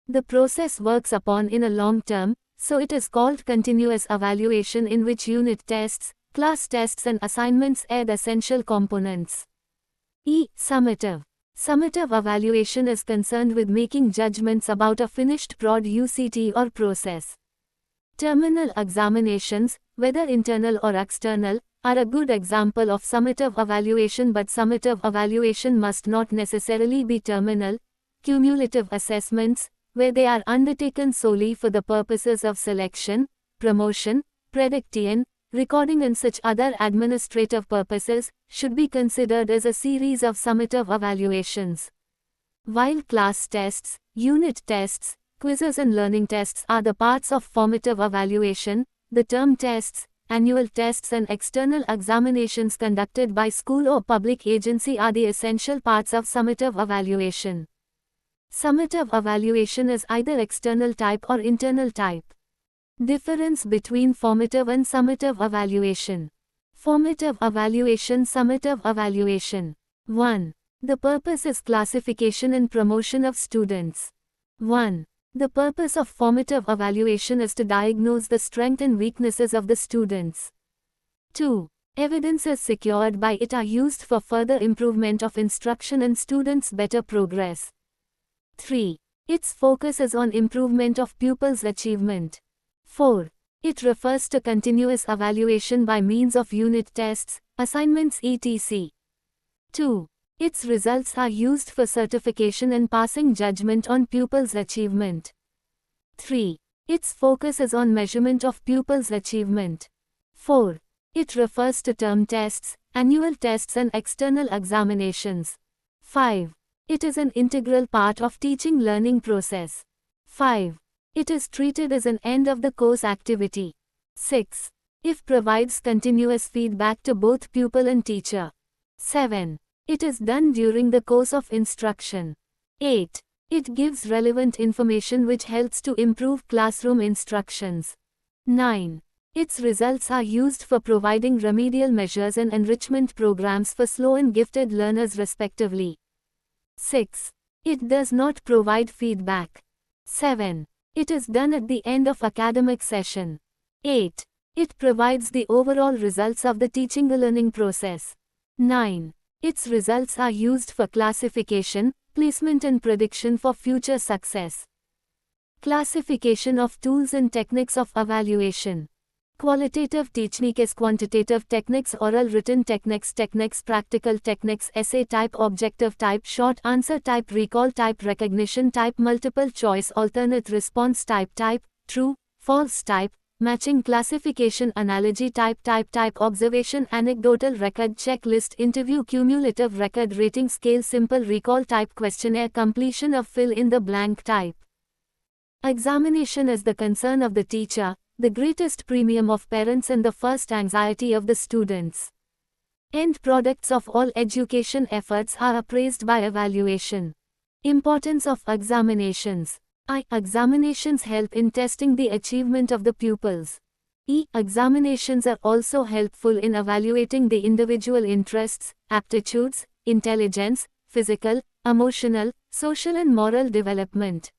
A: The process works upon in a long term, so it is called continuous evaluation in which unit tests, class tests and assignments add essential components. Summative. Summative evaluation is concerned with making judgments about a finished product or process. Terminal examinations, whether internal or external, are a good example of summative evaluation, but summative evaluation must not necessarily be terminal. Cumulative assessments, where they are undertaken solely for the purposes of selection, promotion, prediction, recording and such other administrative purposes, should be considered as a series of summative evaluations. While class tests, unit tests, quizzes and learning tests are the parts of formative evaluation, the term tests, annual tests and external examinations conducted by school or public agency are the essential parts of summative evaluation. Summative evaluation is either external type or internal type. Difference between formative and summative evaluation. Formative evaluation, summative evaluation. 1. The purpose is classification and promotion of students. 1. The purpose of formative evaluation is to diagnose the strengths and weaknesses of the students. 2. Evidences secured by it are used for further improvement of instruction and students' better progress. 3. Its focus is on improvement of pupils' achievement. 4. It refers to continuous evaluation by means of unit tests, assignments etc. 2. Its results are used for certification and passing judgment on pupils' achievement. 3. Its focus is on measurement of pupils' achievement. 4. It refers to term tests, annual tests and external examinations. 5. It is an integral part of teaching learning process. 5. It is treated as an end of the course activity. 6. It provides continuous feedback to both pupil and teacher. 7. It is done during the course of instruction. 8. It gives relevant information which helps to improve classroom instructions. 9. Its results are used for providing remedial measures and enrichment programs for slow and gifted learners respectively. 6. It does not provide feedback. 7. It is done at the end of academic session. 8. It provides the overall results of the teaching and learning process. 9. Its results are used for classification, placement and prediction for future success. Classification of tools and techniques of evaluation. Qualitative techniques, quantitative techniques, oral written techniques, practical techniques, essay type, objective type, short answer type, recall type, recognition type, multiple choice, alternate response type, true, false type, matching classification, analogy type, observation, anecdotal record, checklist, interview, cumulative record, rating scale, simple recall type, questionnaire, completion of fill in the blank type. Examination is the concern of the teacher, the greatest premium of parents and the first anxiety of the students. End products of all education efforts are appraised by evaluation. Importance of examinations. I. Examinations help in testing the achievement of the pupils. E. Examinations are also helpful in evaluating the individual interests, aptitudes, intelligence, physical, emotional, social and moral development.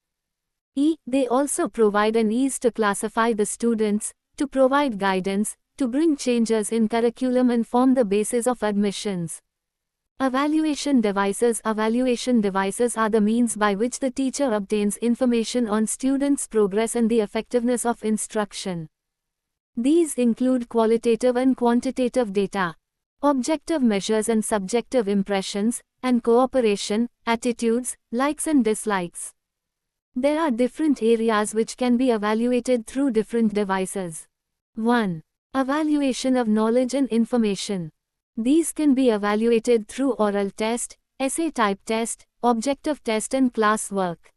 A: E. They also provide an ease to classify the students, to provide guidance, to bring changes in curriculum and form the basis of admissions. Evaluation devices. Evaluation devices are the means by which the teacher obtains information on students' progress and the effectiveness of instruction. These include qualitative and quantitative data, objective measures and subjective impressions, and cooperation, attitudes, likes and dislikes. There are different areas which can be evaluated through different devices. 1. Evaluation of knowledge and information. These can be evaluated through oral test, essay type test, objective test and class work.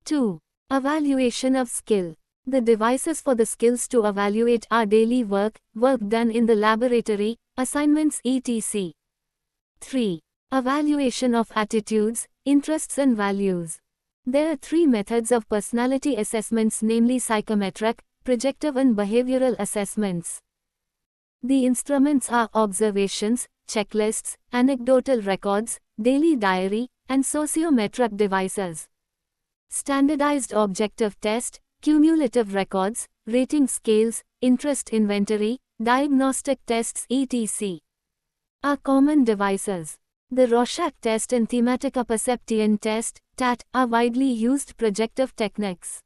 A: 2. Evaluation of skill. The devices for the skills to evaluate are daily work, work done in the laboratory, assignments etc. 3. Evaluation of attitudes, interests and values. There are 3 methods of personality assessments, namely psychometric, projective and behavioral assessments. The instruments are observations, checklists, anecdotal records, daily diary, and sociometric devices. Standardized objective test, cumulative records, rating scales, interest inventory, diagnostic tests etc. are common devices. The Rorschach test and thematic apperception test, TAT, are widely used projective techniques.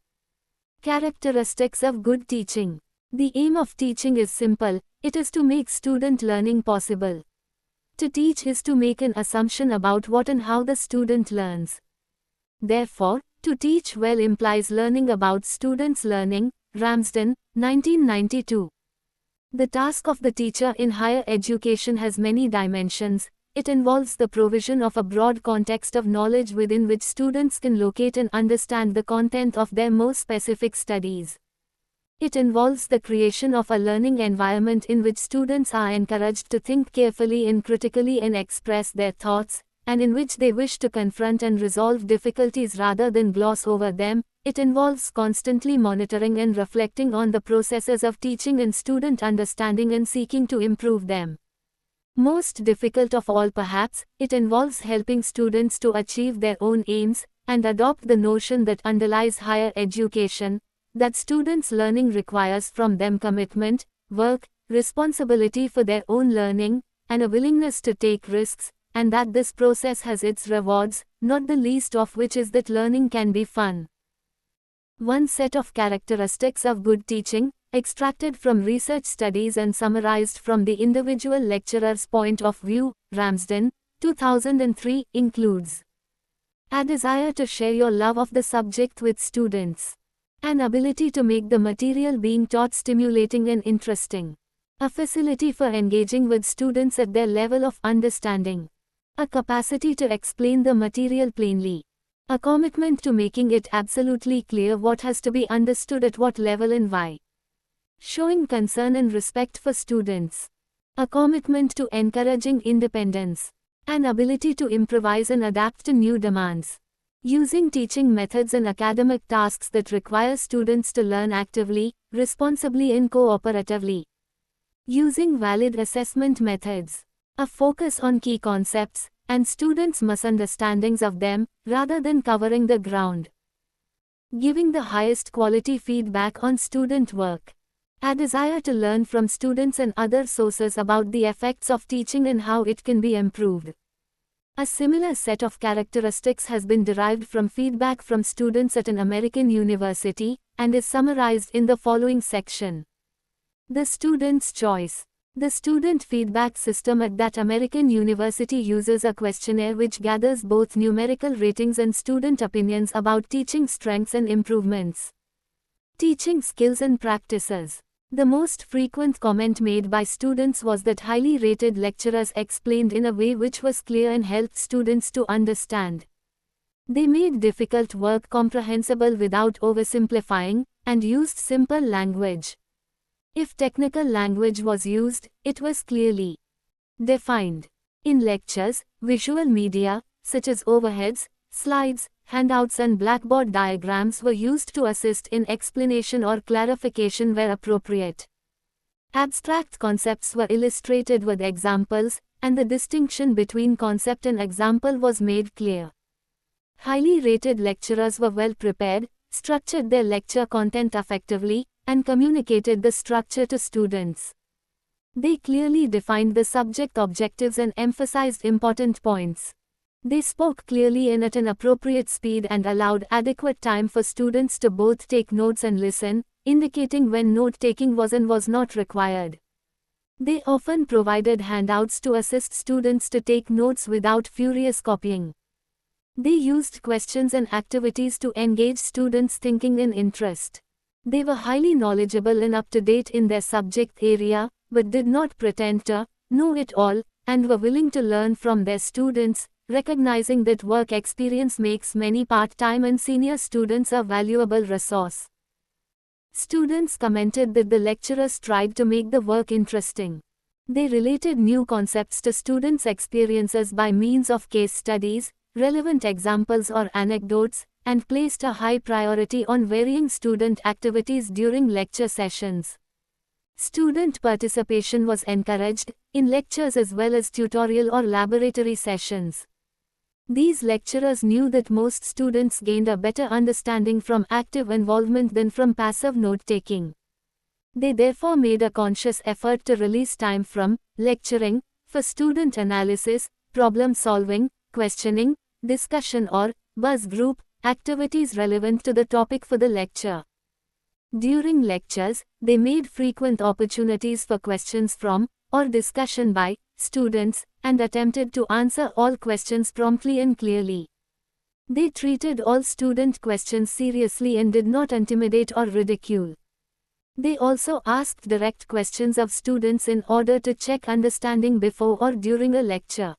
A: Characteristics of good teaching. The aim of teaching is simple, it is to make student learning possible. To teach is to make an assumption about what and how the student learns. Therefore, to teach well implies learning about students' learning. Ramsden, 1992. The task of the teacher in higher education has many dimensions. It involves the provision of a broad context of knowledge within which students can locate and understand the content of their more specific studies. It involves the creation of a learning environment in which students are encouraged to think carefully and critically and express their thoughts, and in which they wish to confront and resolve difficulties rather than gloss over them. It involves constantly monitoring and reflecting on the processes of teaching and student understanding and seeking to improve them. Most difficult of all perhaps, it involves helping students to achieve their own aims, and adopt the notion that underlies higher education, that students' learning requires from them commitment, work, responsibility for their own learning, and a willingness to take risks, and that this process has its rewards, not the least of which is that learning can be fun. One set of characteristics of good teaching, extracted from research studies and summarized from the individual lecturer's point of view, Ramsden, 2003, includes a desire to share your love of the subject with students, an ability to make the material being taught stimulating and interesting, a facility for engaging with students at their level of understanding, A capacity to explain the material plainly. A commitment to making it absolutely clear what has to be understood at what level and why. Showing concern and respect for students. A commitment to encouraging independence. An ability to improvise and adapt to new demands. Using teaching methods and academic tasks that require students to learn actively, responsibly and cooperatively. Using valid assessment methods. A focus on key concepts, and students' misunderstandings of them, rather than covering the ground. Giving the highest quality feedback on student work. A desire to learn from students and other sources about the effects of teaching and how it can be improved. A similar set of characteristics has been derived from feedback from students at an American university, and is summarized in the following section. The student's choice. The student feedback system at that American university uses a questionnaire which gathers both numerical ratings and student opinions about teaching strengths and improvements. Teaching skills and practices. The most frequent comment made by students was that highly rated lecturers explained in a way which was clear and helped students to understand. They made difficult work comprehensible without oversimplifying, and used simple language. If technical language was used, it was clearly defined. In lectures, visual media, such as overheads, slides, handouts and blackboard diagrams were used to assist in explanation or clarification where appropriate. Abstract concepts were illustrated with examples, and the distinction between concept and example was made clear. Highly rated lecturers were well prepared, structured their lecture content effectively, and communicated the structure to students. They clearly defined the subject objectives and emphasized important points. They spoke clearly and at an appropriate speed and allowed adequate time for students to both take notes and listen, indicating when note-taking was and was not required. They often provided handouts to assist students to take notes without furious copying. They used questions and activities to engage students' thinking and interest. They were highly knowledgeable and up-to-date in their subject area, but did not pretend to know it all, and were willing to learn from their students, recognizing that work experience makes many part-time and senior students a valuable resource. Students commented that the lecturers tried to make the work interesting. They related new concepts to students' experiences by means of case studies, relevant examples or anecdotes, and placed a high priority on varying student activities during lecture sessions. Student participation was encouraged, in lectures as well as tutorial or laboratory sessions. These lecturers knew that most students gained a better understanding from active involvement than from passive note-taking. They therefore made a conscious effort to release time from lecturing for student analysis, problem-solving, questioning, discussion or buzz group activities relevant to the topic for the lecture. During lectures, they made frequent opportunities for questions from, or discussion by, students, and attempted to answer all questions promptly and clearly. They treated all student questions seriously and did not intimidate or ridicule. They also asked direct questions of students in order to check understanding before or during a lecture.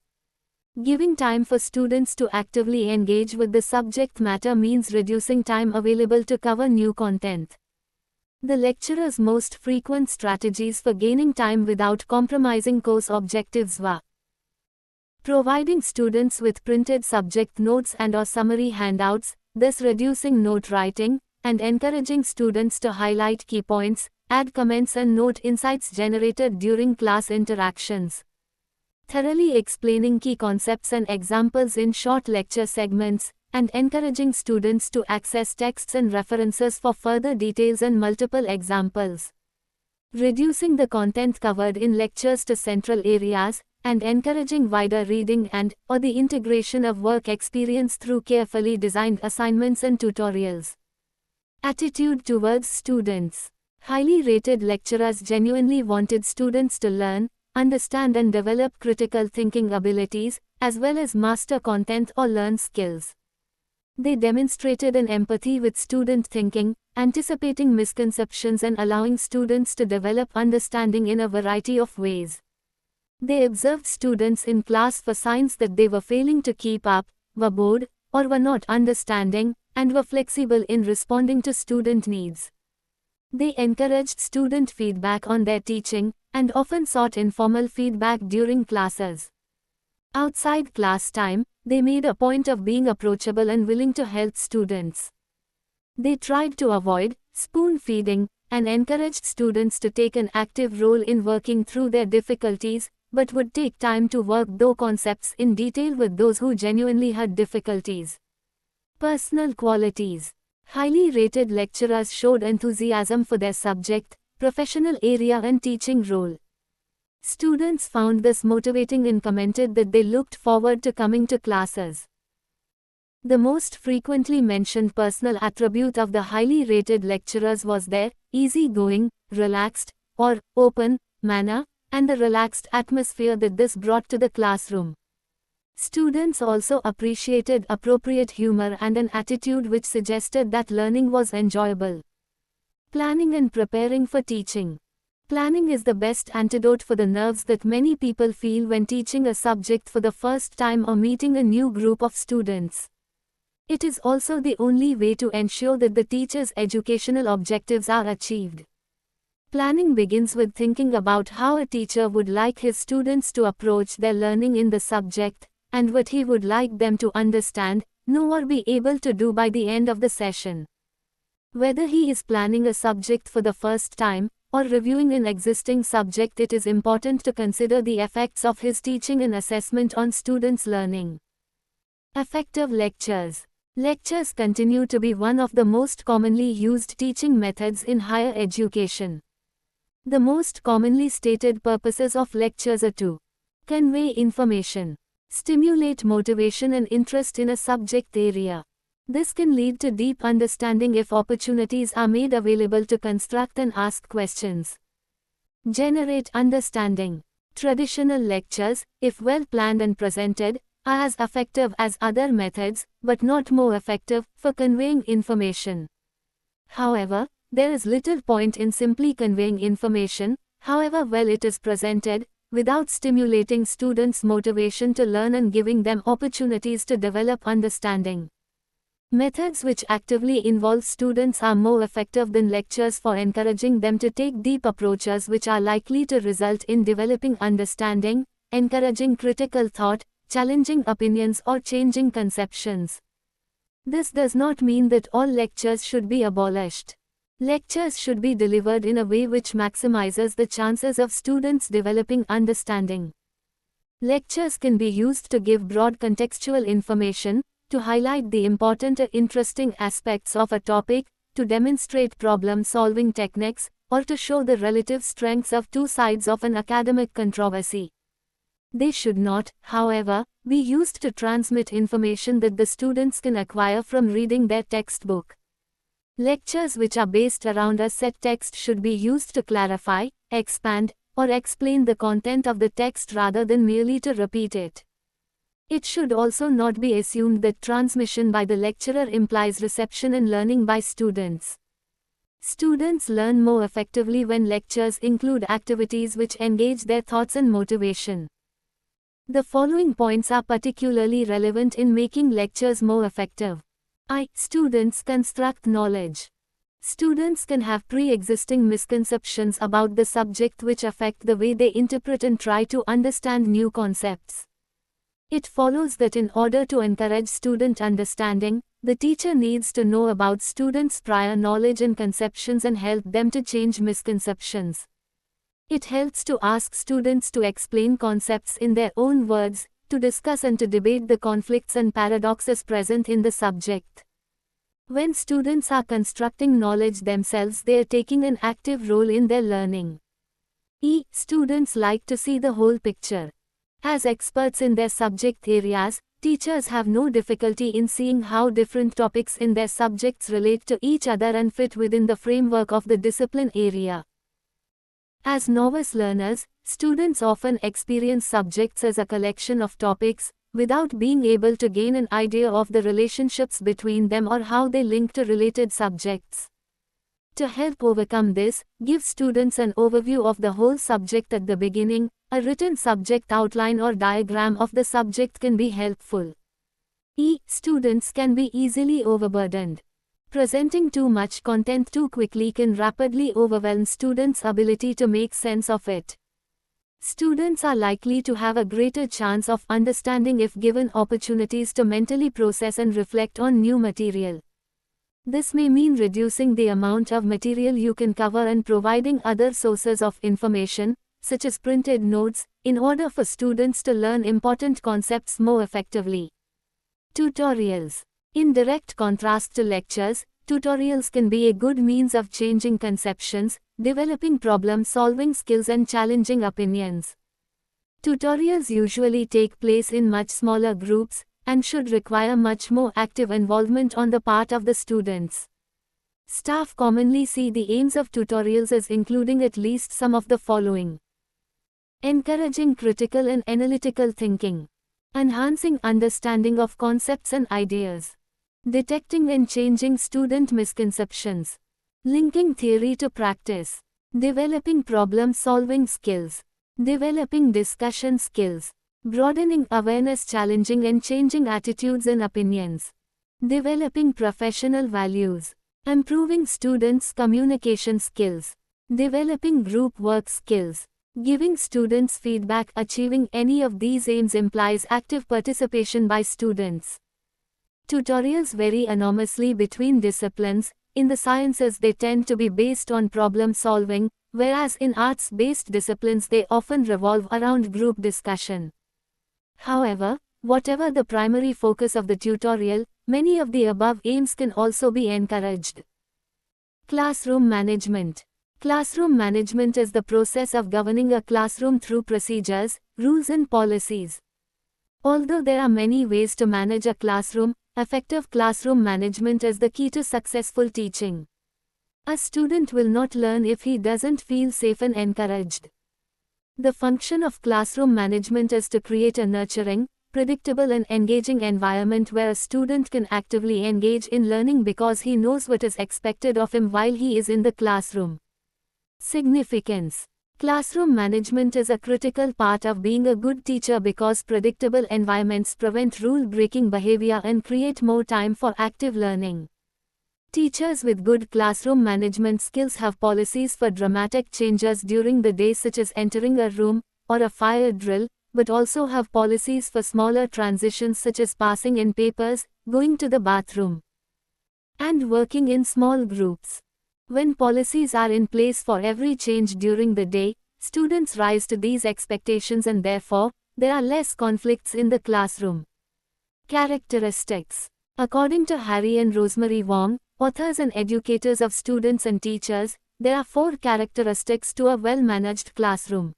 A: Giving time for students to actively engage with the subject matter means reducing time available to cover new content. The lecturer's most frequent strategies for gaining time without compromising course objectives were providing students with printed subject notes and/or summary handouts, thus reducing note writing, and encouraging students to highlight key points, add comments and note insights generated during class interactions. Thoroughly explaining key concepts and examples in short lecture segments, and encouraging students to access texts and references for further details and multiple examples. Reducing the content covered in lectures to central areas, and encouraging wider reading and/or the integration of work experience through carefully designed assignments and tutorials. Attitude towards students. Highly rated lecturers genuinely wanted students to learn, understand and develop critical thinking abilities, as well as master content or learn skills. They demonstrated an empathy with student thinking, anticipating misconceptions and allowing students to develop understanding in a variety of ways. They observed students in class for signs that they were failing to keep up, were bored, or were not understanding, and were flexible in responding to student needs. They encouraged student feedback on their teaching, and often sought informal feedback during classes. Outside class time, they made a point of being approachable and willing to help students. They tried to avoid spoon feeding and encouraged students to take an active role in working through their difficulties, but would take time to work those concepts in detail with those who genuinely had difficulties. Personal qualities. Highly rated lecturers showed enthusiasm for their subject, professional area and teaching role. Students found this motivating and commented that they looked forward to coming to classes. The most frequently mentioned personal attribute of the highly rated lecturers was their easygoing, relaxed, or open manner, and the relaxed atmosphere that this brought to the classroom. Students also appreciated appropriate humor and an attitude which suggested that learning was enjoyable. Planning and preparing for teaching. Planning is the best antidote for the nerves that many people feel when teaching a subject for the first time or meeting a new group of students. It is also the only way to ensure that the teacher's educational objectives are achieved. Planning begins with thinking about how a teacher would like his students to approach their learning in the subject, and what he would like them to understand, know or be able to do by the end of the session. Whether he is planning a subject for the first time, or reviewing an existing subject, it is important to consider the effects of his teaching and assessment on students' learning. Effective lectures. Lectures continue to be one of the most commonly used teaching methods in higher education. The most commonly stated purposes of lectures are to convey information, stimulate motivation and interest in a subject area. This can lead to deep understanding if opportunities are made available to construct and ask questions. Generate understanding. Traditional lectures, if well planned and presented, are as effective as other methods, but not more effective, for conveying information. However, there is little point in simply conveying information, however well it is presented, without stimulating students' motivation to learn and giving them opportunities to develop understanding. Methods which actively involve students are more effective than lectures for encouraging them to take deep approaches which are likely to result in developing understanding, encouraging critical thought, challenging opinions or changing conceptions. This does not mean that all lectures should be abolished. Lectures should be delivered in a way which maximizes the chances of students developing understanding. Lectures can be used to give broad contextual information, to highlight the important or interesting aspects of a topic, to demonstrate problem-solving techniques, or to show the relative strengths of two sides of an academic controversy. They should not, however, be used to transmit information that the students can acquire from reading their textbook. Lectures which are based around a set text should be used to clarify, expand, or explain the content of the text rather than merely to repeat it. It should also not be assumed that transmission by the lecturer implies reception and learning by students. Students learn more effectively when lectures include activities which engage their thoughts and motivation. The following points are particularly relevant in making lectures more effective. Students construct knowledge. Students can have pre-existing misconceptions about the subject which affect the way they interpret and try to understand new concepts. It follows that in order to encourage student understanding, the teacher needs to know about students' prior knowledge and conceptions and help them to change misconceptions. It helps to ask students to explain concepts in their own words, to discuss and to debate the conflicts and paradoxes present in the subject. When students are constructing knowledge themselves, they are taking an active role in their learning. Students like to see the whole picture. As experts in their subject areas, teachers have no difficulty in seeing how different topics in their subjects relate to each other and fit within the framework of the discipline area. As novice learners, students often experience subjects as a collection of topics, without being able to gain an idea of the relationships between them or how they link to related subjects. To help overcome this, give students an overview of the whole subject at the beginning. A written subject outline or diagram of the subject can be helpful. Students can be easily overburdened. Presenting too much content too quickly can rapidly overwhelm students' ability to make sense of it. Students are likely to have a greater chance of understanding if given opportunities to mentally process and reflect on new material. This may mean reducing the amount of material you can cover and providing other sources of information, such as printed notes, in order for students to learn important concepts more effectively. Tutorials. In direct contrast to lectures, tutorials can be a good means of changing conceptions, developing problem-solving skills and challenging opinions. Tutorials usually take place in much smaller groups, and should require much more active involvement on the part of the students. Staff commonly see the aims of tutorials as including at least some of the following. Encouraging critical and analytical thinking. Enhancing understanding of concepts and ideas. Detecting and changing student misconceptions. Linking theory to practice. Developing problem-solving skills. Developing discussion skills. Broadening awareness, challenging and changing attitudes and opinions. Developing professional values. Improving students' communication skills. Developing group work skills. Giving students feedback. Achieving any of these aims implies active participation by students. Tutorials vary enormously between disciplines. In the sciences they tend to be based on problem solving, whereas in arts-based disciplines they often revolve around group discussion. However, whatever the primary focus of the tutorial, many of the above aims can also be encouraged. Classroom management. Classroom management is the process of governing a classroom through procedures, rules and policies. Although there are many ways to manage a classroom, effective classroom management is the key to successful teaching. A student will not learn if he doesn't feel safe and encouraged. The function of classroom management is to create a nurturing, predictable and engaging environment where a student can actively engage in learning because he knows what is expected of him while he is in the classroom. Significance. Classroom management is a critical part of being a good teacher because predictable environments prevent rule-breaking behavior and create more time for active learning. Teachers with good classroom management skills have policies for dramatic changes during the day such as entering a room, or a fire drill, but also have policies for smaller transitions such as passing in papers, going to the bathroom, and working in small groups. When policies are in place for every change during the day, students rise to these expectations and therefore, there are less conflicts in the classroom. Characteristics. According to Harry and Rosemary Wong, authors and educators of students and teachers, there are 4 characteristics to a well-managed classroom.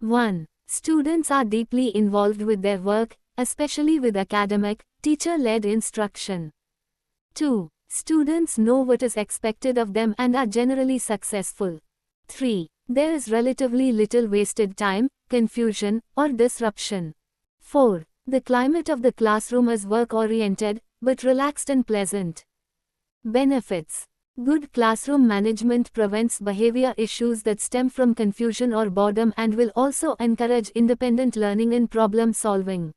A: 1. Students are deeply involved with their work, especially with academic, teacher-led instruction. 2. Students know what is expected of them and are generally successful. 3. There is relatively little wasted time, confusion, or disruption. 4. The climate of the classroom is work-oriented, but relaxed and pleasant. Benefits. Good classroom management prevents behavior issues that stem from confusion or boredom and will also encourage independent learning and problem solving.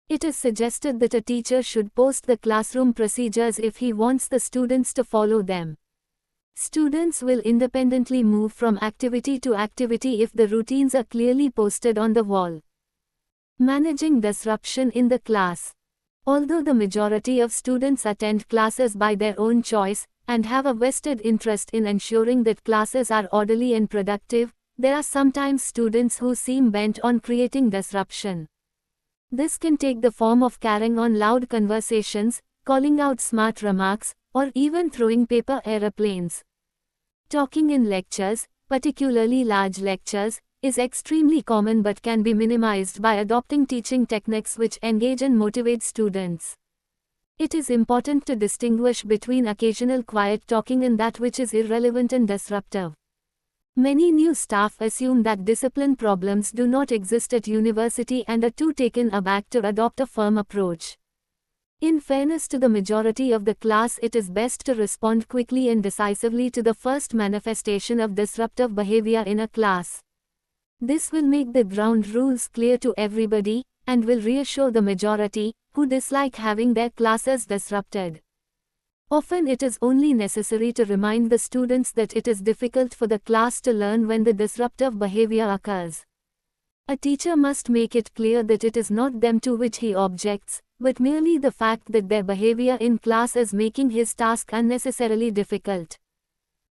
A: It is suggested that a teacher should post the classroom procedures if he wants the students to follow them. Students will independently move from activity to activity if the routines are clearly posted on the wall. Managing disruption in the class. Although the majority of students attend classes by their own choice, and have a vested interest in ensuring that classes are orderly and productive, there are sometimes students who seem bent on creating disruption. This can take the form of carrying on loud conversations, calling out smart remarks, or even throwing paper aeroplanes. Talking in lectures, particularly large lectures, is extremely common but can be minimized by adopting teaching techniques which engage and motivate students. It is important to distinguish between occasional quiet talking and that which is irrelevant and disruptive. Many new staff assume that discipline problems do not exist at university and are too taken aback to adopt a firm approach. In fairness to the majority of the class, it is best to respond quickly and decisively to the first manifestation of disruptive behavior in a class. This will make the ground rules clear to everybody, and will reassure the majority, who dislike having their classes disrupted. Often it is only necessary to remind the students that it is difficult for the class to learn when the disruptive behavior occurs. A teacher must make it clear that it is not them to which he objects, but merely the fact that their behavior in class is making his task unnecessarily difficult.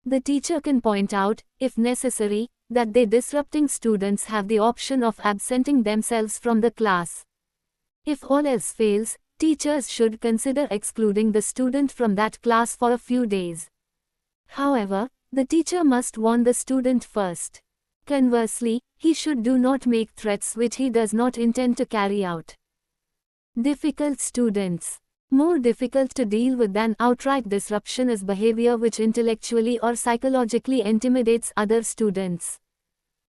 A: The teacher can point out, if necessary, that they disrupting students have the option of absenting themselves from the class. If all else fails, teachers should consider excluding the student from that class for a few days. However, the teacher must warn the student first. Conversely, he should not make threats which he does not intend to carry out. Difficult students. More difficult to deal with than outright disruption is behavior which intellectually or psychologically intimidates other students.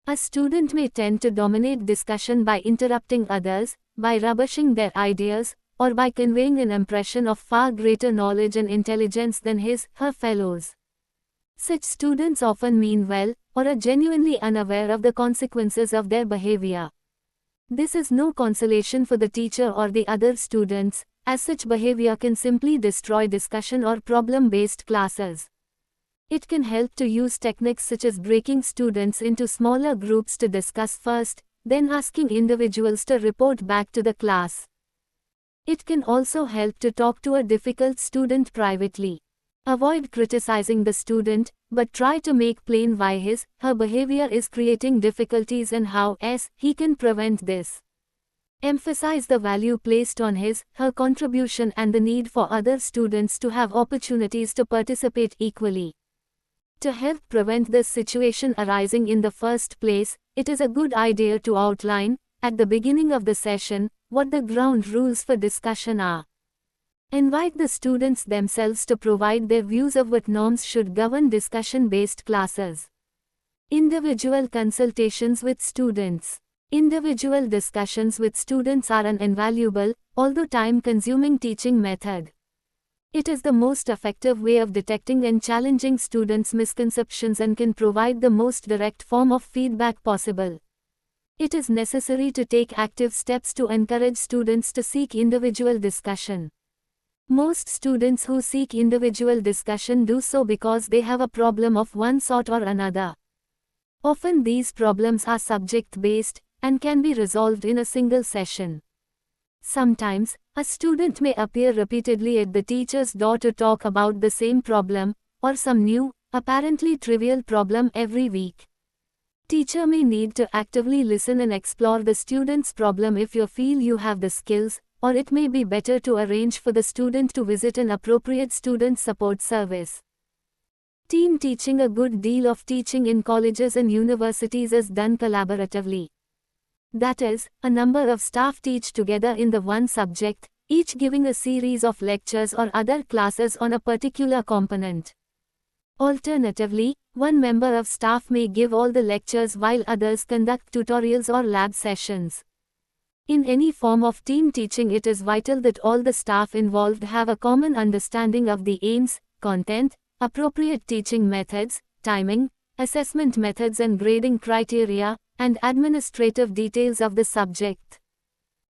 A: A student may tend to dominate discussion by interrupting others, by rubbishing their ideas, or by conveying an impression of far greater knowledge and intelligence than her fellows. Such students often mean well, or are genuinely unaware of the consequences of their behavior. This is no consolation for the teacher or the other students, as such behavior can simply destroy discussion or problem-based classes. It can help to use techniques such as breaking students into smaller groups to discuss first, then asking individuals to report back to the class. It can also help to talk to a difficult student privately. Avoid criticizing the student, but try to make plain why her behavior is creating difficulties and how he can prevent this. Emphasize the value placed on her contribution and the need for other students to have opportunities to participate equally. To help prevent this situation arising in the first place, it is a good idea to outline, at the beginning of the session, what the ground rules for discussion are. Invite the students themselves to provide their views of what norms should govern discussion-based classes. Individual consultations with students. Individual discussions with students are an invaluable, although time-consuming teaching method. It is the most effective way of detecting and challenging students' misconceptions and can provide the most direct form of feedback possible. It is necessary to take active steps to encourage students to seek individual discussion. Most students who seek individual discussion do so because they have a problem of one sort or another. Often these problems are subject-based, and can be resolved in a single session. Sometimes, a student may appear repeatedly at the teacher's door to talk about the same problem, or some new, apparently trivial problem every week. Teacher may need to actively listen and explore the student's problem if you feel you have the skills, or it may be better to arrange for the student to visit an appropriate student support service. Team teaching. A good deal of teaching in colleges and universities is done collaboratively. That is, a number of staff teach together in the one subject, each giving a series of lectures or other classes on a particular component. Alternatively, one member of staff may give all the lectures while others conduct tutorials or lab sessions. In any form of team teaching, it is vital that all the staff involved have a common understanding of the aims, content, appropriate teaching methods, timing, assessment methods and grading criteria, and administrative details of the subject.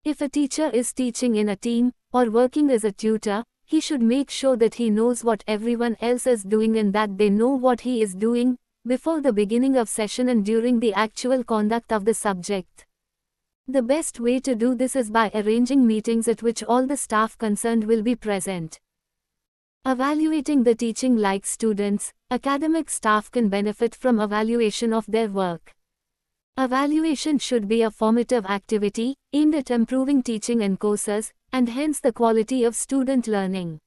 A: If a teacher is teaching in a team, or working as a tutor, he should make sure that he knows what everyone else is doing and that they know what he is doing, before the beginning of session and during the actual conduct of the subject. The best way to do this is by arranging meetings at which all the staff concerned will be present. Evaluating the teaching. Like students, academic staff can benefit from evaluation of their work. Evaluation should be a formative activity, aimed at improving teaching and courses, and hence the quality of student learning.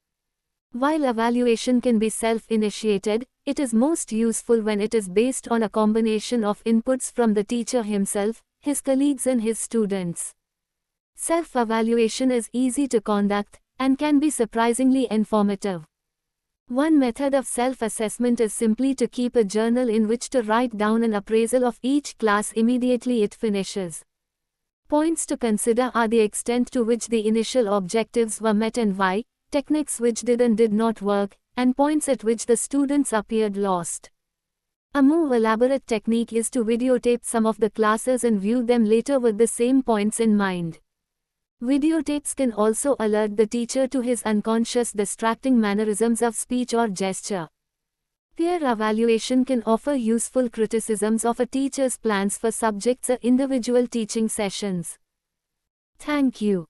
A: While evaluation can be self-initiated, it is most useful when it is based on a combination of inputs from the teacher himself, his colleagues and his students. Self-evaluation is easy to conduct, and can be surprisingly informative. One method of self-assessment is simply to keep a journal in which to write down an appraisal of each class immediately it finishes. Points to consider are the extent to which the initial objectives were met and why, techniques which did and did not work, and points at which the students appeared lost. A more elaborate technique is to videotape some of the classes and view them later with the same points in mind. Videotapes can also alert the teacher to his unconscious distracting mannerisms of speech or gesture. Peer evaluation can offer useful criticisms of a teacher's plans for subjects or individual teaching sessions. Thank you.